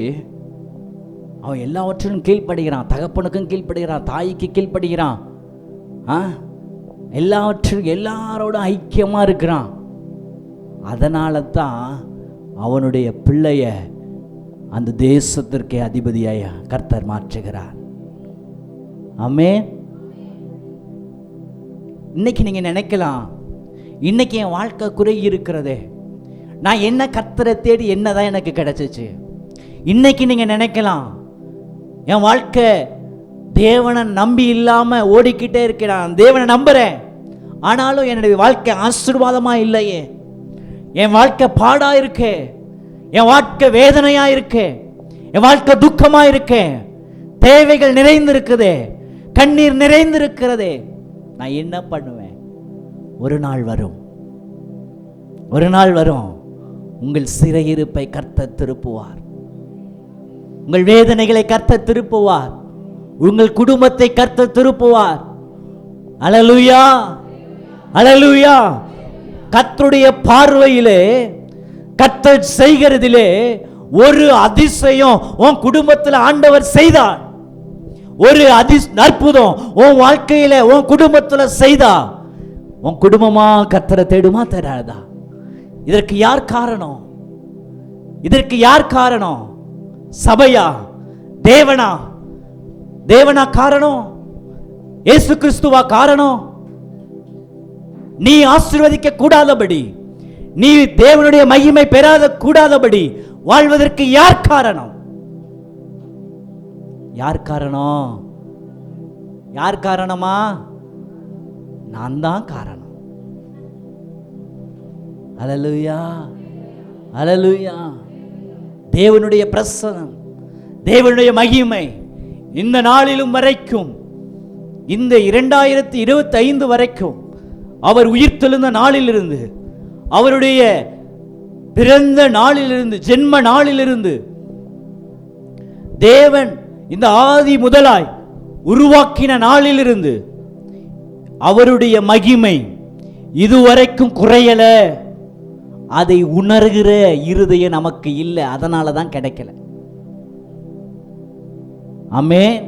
அவன் எல்லாவற்றிலும் கீழ்ப்படுகிறான். தகப்பனுக்கும் கீழ்ப்படுகிறான், தாய்க்கு கீழ்ப்படுகிறான், எல்லாரோட ஐக்கியமாக இருக்கிறான். அதனால தான் அவனுடைய பிள்ளைய அந்த தேசத்திற்கே அதிபதியாய கர்த்தர் மாற்றுகிறார். ஆமென். இன்னைக்கு நீங்க நினைக்கலாம், இன்னைக்கு என் வாழ்க்கை குறை இருக்கிறதே, நான் என்ன கர்த்தரை தேடி என்னதான் எனக்கு கிடைச்சிச்சு. இன்னைக்கு நீங்க நினைக்கலாம், என் வாழ்க்கை தேவனை நம்பி இல்லாம ஓடிக்கிட்டே இருக்கேன், நான் தேவனை நம்புறேன், ஆனாலும் என்னுடைய வாழ்க்கை ஆசீர்வாதமா இல்லையே, என் வாழ்க்கை பாடா இருக்கே, என் வாழ்க்கை வேதனையா இருக்கே, என் வாழ்க்கை துக்கமா இருக்கே, தேவைகள் நிறைந்திருக்குதே, கண்ணீர் நிறைந்திருக்கிறதே, நான் என்ன பண்ணுவேன்? ஒரு நாள் வரும், உங்கள் சிறையிருப்பை கர்த்தர் திருப்புவார், உங்கள் வேதனைகளை கர்த்தர் திருப்புவார், உங்கள் குடும்பத்தை கர்த்தர் திருப்புவார். அல்லேலூயா, அல்லேலூயா. கர்த்தருடைய பார்வையிலே, கர்த்தர் செய்கிறதிலே ஒரு அதிசயம் உன் குடும்பத்தில் ஆண்டவர் செய்தார். ஒரு அற்புதம் உன் வாழ்க்கையில உன் குடும்பத்தில் செய்தா, உன் குடும்பமா கர்த்தரை தேடுமா தேடாதா? இதற்கு யார் காரணம்? இதற்கு யார் காரணம்? சபையா? தேவனா காரணம்? இயேசு கிறிஸ்துவா காரணம்? நீ ஆசீர்வதிக்க கூடாதபடி, நீ தேவனுடைய மகிமை பெறாத கூடாதபடி வாழ்வதற்கு யார் காரணம்? யார் காரணம்? யார் காரணமா? நான் தான் காரணம். அல்லேலூயா, அல்லேலூயா. தேவனுடைய பிரசன்னம், தேவனுடைய மகிமை இந்த நாளிலும் வரைக்கும், இந்த 2025 வரைக்கும், அவர் உயிர்த்தெழுந்த நாளிலிருந்து, அவருடைய பிறந்த நாளிலிருந்து, ஜென்ம நாளிலிருந்து, தேவன் இந்த ஆதி முதலாய் உருவாக்கின நாளிலிருந்து அவருடைய மகிமை இதுவரைக்கும் குறையல. அதை உணர்கிற இருதயம் நமக்கு இல்லை, அதனால தான் கிடைக்கல. ஆமென்.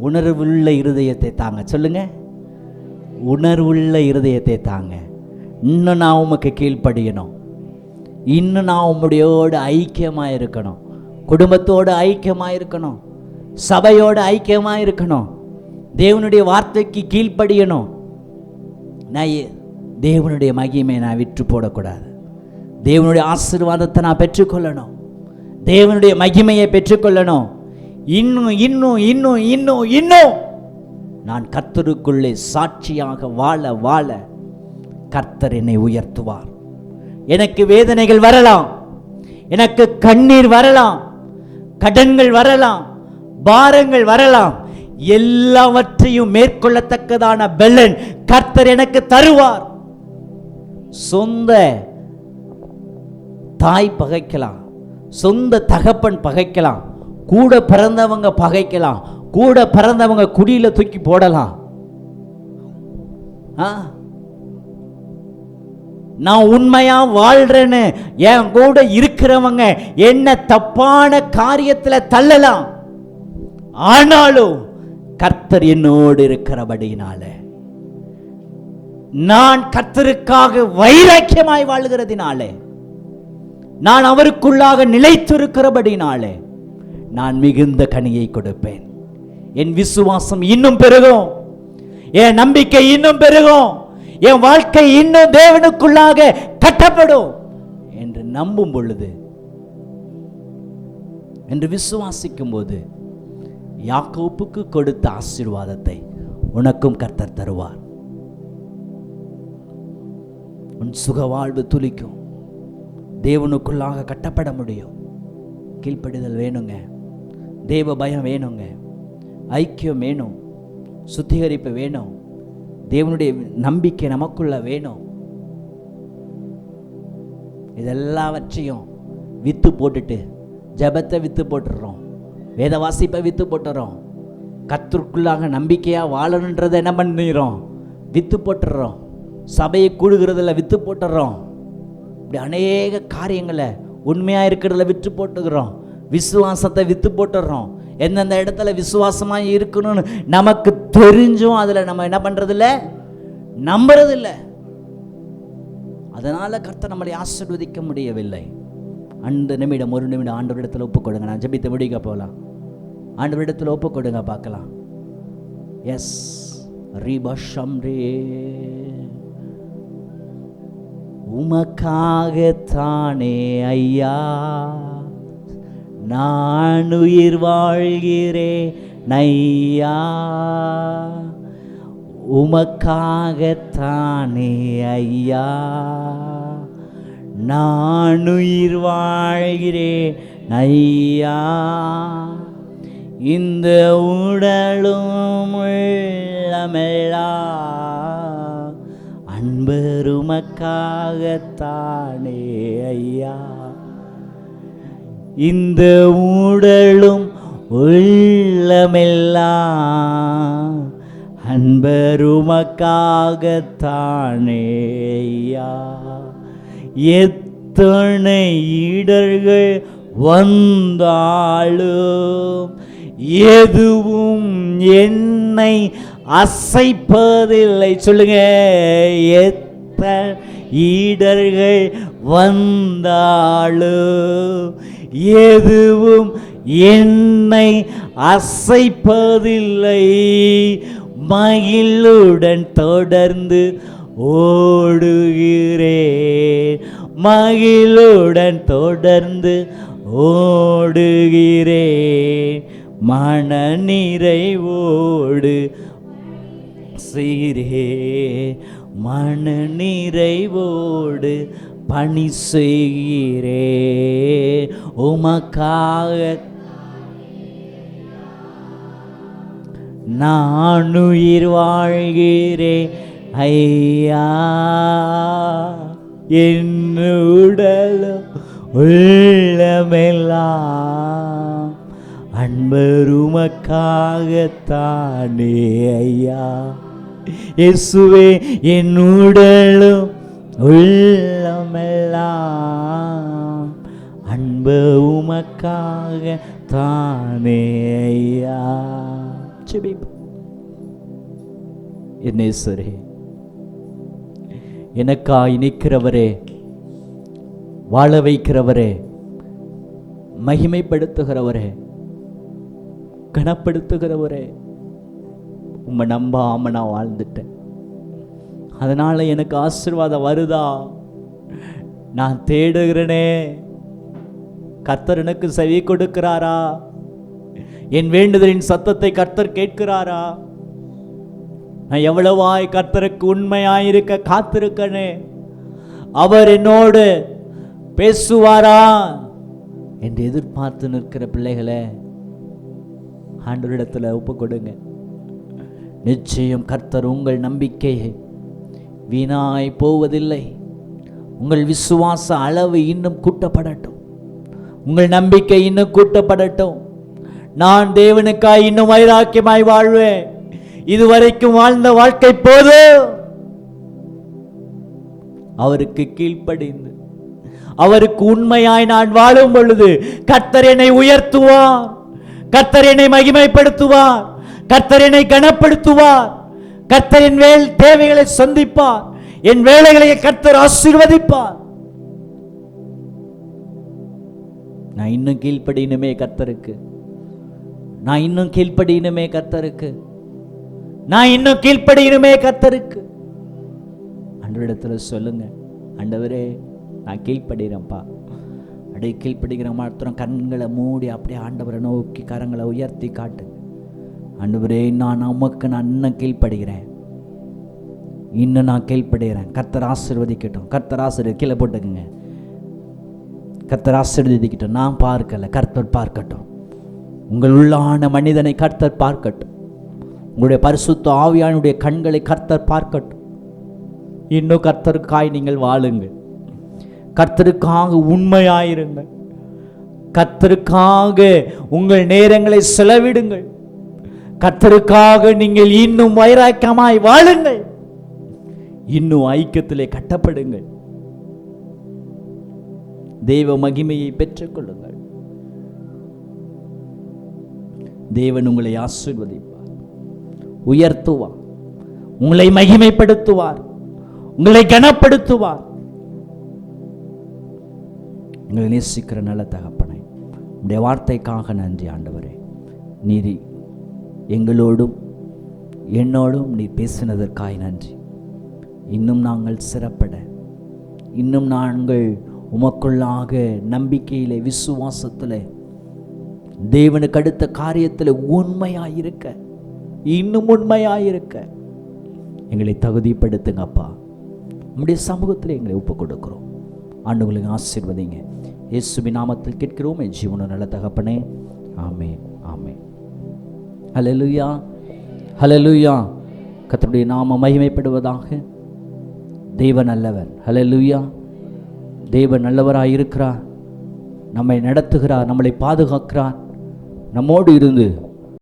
உணர்வுள்ள இருதயத்தை தாங்க. சொல்லுங்க, உணர்வுள்ள இருதயத்தை தாங்க. இன்னும் நான் உமக்கு கீழ்ப்படியணும், இன்னும் நான் உம்முடையோடு ஐக்கியமாக இருக்கணும், குடும்பத்தோடு ஐக்கியமாக இருக்கணும், சபையோடு ஐக்கியமாக இருக்கணும், தேவனுடைய வார்த்தைக்கு கீழ்ப்படியணும். நான் தேவனுடைய மகிமையை நான் விற்று போடக்கூடாது, தேவனுடைய ஆசீர்வாதத்தை நான் பெற்றுக்கொள்ளணும், தேவனுடைய மகிமையை பெற்றுக்கொள்ளணும். இன்னும் இன்னும் இன்னும் இன்னும் இன்னும் நான் கர்த்தருக்குள்ளே சாட்சியாக வாழ வாழ கர்த்தர் என்னை உயர்த்துவார். எனக்கு வேதனைகள் வரலாம், எனக்கு கண்ணீர் வரலாம், கடன்கள் வரலாம், பாரங்கள் வரலாம், எல்லாவற்றையும் மேற்கொள்ளத்தக்கதான பெலன் கர்த்தர் எனக்கு தருவார். சொந்த தாய் பகைக்கலாம், சொந்த தகப்பன் பகைக்கலாம், கூட பிறந்தவங்க பகைக்கலாம், கூட பிறந்தவங்க குடியில தூக்கி போடலாம். நான் உண்மையா வாழ்றேன்னு என் கூட இருக்கிறவங்க என்ன தப்பான காரியத்துல தள்ளலாம், ஆனாலும் கர்த்தர் என்னோடு இருக்கிறபடினால, நான் கர்த்தருக்காக வைராக்கியமாய் வாழ்கிறதினாலே, நான் அவருக்குள்ளாக நிலைத்திருக்கிறபடினாலே நான் மிகுந்த கனியை கொடுப்பேன். என் விசுவாசம் இன்னும் பெருகும், என் நம்பிக்கை இன்னும் பெருகும், என் வாழ்க்கை இன்னும் தேவனுக்குள்ளாக கட்டப்படும் என்று நம்பும் பொழுது, என்று விசுவாசிக்கும் போது, யாக்கோப்புக்கு கொடுத்த ஆசீர்வாதத்தை உனக்கும் கர்த்தர் தருவார். உன் சுக வாழ்வு துளிக்கும், தேவனுக்குள்ளாக கட்டப்பட முடியும். கீழ்ப்படிதல் வேணுங்க, தேவ பயம் வேணுங்க, ஐக்கியம் வேணும், சுத்திகரிப்பு வேணும், தேவனுடைய நம்பிக்கை நமக்குள்ள வேணும். இதெல்லாவற்றையும் வித்து போட்டுட்டு, ஜபத்தை வித்து போட்டுறோம், வேத வாசிப்பை வித்து போட்டுறோம், கர்த்தருக்குள்ளாக நம்பிக்கையா வாழணுன்றதை என்ன பண்ணிடுறோம், வித்து போட்டுறோம், சபையை கூடுகிறதுல வித்து போட்டுறோம், இப்படி அநேக காரியங்களை உண்மையாக இருக்கிறதுல விற்று போட்டுக்கிறோம், விசுவாசத்தை வித்து போட்டுடுறோம். எந்தெந்த இடத்துல விசுவாசமாக இருக்கணும்னு நமக்கு தெரிஞ்சும் அதில் நம்ம என்ன பண்ணுறதில்ல, நம்புறதில்ல. அதனால கர்த்தர் நம்மளை ஆசீர்வதிக்க முடியவில்லை. அந்த நிமிடம், ஒரு நிமிடம் ஆண்டவரிடத்தில் ஒப்பு கொடுங்க. நான் ஜெபித்து முடிக்க போகலாம். ஆண்டவரிடத்தில் ஒப்பு கொடுங்க, பார்க்கலாம். எஸ் ரீபஷம் ரே, உமக்காகத்தானே ஐயா நான் உயிர் வாழ்கிறேன் ஐயா, உமக்காகத்தானே ஐயா நான் உயிர் வாழ்கிறேன் ஐயா, இந்த உடலும் உள்ளமெல்லாம் அன்பருமக்காகத்தானே ஐயா, இந்த உடலும் உள்ளமெல்லாம் அன்பருமக்காகத்தானே ஐயா, எத்தனை இடர்கள் வந்தாலும் எதுவும் என்னை அசைப்பதில்லை. சொல்லுங்க, எத்தனை இடர்கள் வந்தாலும் எதுவும் என்னை அசைப்பதில்லை, மகிழுடன் தொடர்ந்து ஓடுகிறேன், மகிழுடன் தொடர்ந்து ஓடுகிறேன், மன நிறைவோடு சீரே, மன நிறைவோடு பணி செய்கிறே, உமக்காக நான் உயிர் வாழ்கிறேன் ஐயா, என் உடலும் உள்ளமெல்லாம் அன்பருமக்காகத்தானே ஐயா, இயேசுவே என் உடலும் உள்ளமெல்லாம் அன்பு உமக்காகத்தானே ஐயா. என்னேசரே, எனக்காய் நிற்கிறவரே, வாழ வைக்கிறவரே, மகிமைப்படுத்துகிறவரே, கனப்படுத்துகிறவரே, உம்மை நம்பாம நான் வாழ்ந்துட்டேன். அதனால எனக்கு ஆசீர்வாதம் வருதா? நான் தேடுகிறேனே, கர்த்தர் எனக்கு செவி கொடுக்கிறாரா? என் வேண்டுதலின் சத்தத்தை கர்த்தர் கேட்கிறாரா? நான் எவ்வளவாய் கர்த்தருக்கு உண்மையாயிருக்க காத்திருக்கனே, அவர் என்னோடு பேசுவாரா என்று எதிர்பார்த்து நிற்கிற பிள்ளைகளை ஆண்டவரிடத்தில் ஒப்பு கொடுங்க. நிச்சயம் கர்த்தர் உங்கள் நம்பிக்கையை வீணாய் போவதில்லை. உங்கள் விசுவாச அளவு இன்னும் கூட்டப்படட்டும், உங்கள் நம்பிக்கை இன்னும் கூட்டப்படட்டும். நான் தேவனுக்காய் இன்னும் வைராக்கியமாய் வாழ்வேன், இதுவரைக்கும் வாழ்ந்த வாழ்க்கை போதும், அவருக்கு கீழ்ப்படிந்து அவருக்கு உண்மையாய் நான் வாழும் பொழுது கர்த்தர் என்னை உயர்த்துவார், கர்த்தர் என்னை மகிமைப்படுத்துவார், கர்த்தர் என்னை கனப்படுத்துவார், கர்த்தர் என் தேவைகளை சந்திப்பார், என் வேலைகளை கர்த்தர் ஆசீர்வதிப்பார். நான் இன்னும் கீழ்ப்படியணுமே கர்த்தருக்கு, நான் இன்னும் கீழ்ப்படியணுமே கர்த்தருக்கு, நான் இன்னும் கீழ்ப்படியணுமே கர்த்தருக்கு. ஆண்டவரிடத்துல சொல்லுங்க, ஆண்டவரே நான் கீழ்ப்படுகிறேன்ப்பா. அப்படியே கீழ்ப்படுகிற மாத்திரம் கண்களை மூடி அப்படியே ஆண்டவரை நோக்கி கரங்களை உயர்த்தி காட்டுங்க. ஆண்டவரே நான் உமக்கு நான் இன்னும் கீழ்ப்படுகிறேன், இன்னும் நான் கீழ்ப்படுகிறேன். கர்த்தர் ஆசீர்வதிக்கட்டும், கர்த்தர் ஆசீர்வதி கீழே போட்டுக்குங்க. கர்த்தர் ஆசீர்வதிக்கட்டும். நான் பார்க்கல, கர்த்தர் பார்க்கட்டும். உங்கள் உள்ளான மனிதனை கர்த்தர் பார்க்கட்டும். உங்களுடைய பரிசுத்த ஆவியானுடைய கண்களை கர்த்தர் பார்க்கட்டும். இன்னும் கர்த்தருக்காய் நீங்கள் வாழுங்க, கர்த்தருக்காக உண்மையாயிருங்கள், கர்த்தருக்காக உங்கள் நேரங்களை செலவிடுங்கள், கர்த்தருக்காக நீங்கள் இன்னும் வைராக்கியமாய் வாழுங்கள், இன்னும் ஐக்கியத்திலே கட்டப்படுங்கள். தேவ மகிமையை பெற்றுக் கொள்ளுங்கள். தேவன் உங்களை ஆசீர்வதிப்பார், உயர்த்துவார், உங்களை மகிமைப்படுத்துவார், உங்களை கனப்படுத்துவார். உங்களை நேசிக்கிற நல்ல தகப்பனே, உடைய வார்த்தைக்காக நன்றி ஆண்டவரே. நீர் எங்களோடும் என்னோடும் நீர் பேசினதற்காய் நன்றி. இன்னும் நாங்கள் சிறப்பட, இன்னும் நாங்கள் உமக்குள்ளாக நம்பிக்கையிலே விசுவாசத்தில் தேவனுக்கு அடுத்த காரியத்தில் உண்மையாயிருக்க, இன்னும் உண்மையாயிருக்க எங்களை தகுதிப்படுத்துங்கப்பா. நம்முடைய சமூகத்தில் எங்களை ஒப்புக் கொடுக்கிறோம். ஆண்டவர்களுக்கு ஆசீர்வதிங்க. இயேசுவின் நாமத்தில் கேட்கிறோம் என் ஜீவன நல்ல தகப்பனே, ஆமென், ஆமென். ஹல்லேலூயா, ஹல்லேலூயா. கர்த்தருடைய நாமம் மகிமைப்படுவதாக. தேவன் நல்லவர். ஹல்லேலூயா. தேவன் நல்லவராய் இருக்கிறார், நம்மை நடத்துகிறார், நம்மளை பாதுகாக்கிறார், நம்மோடு இருந்து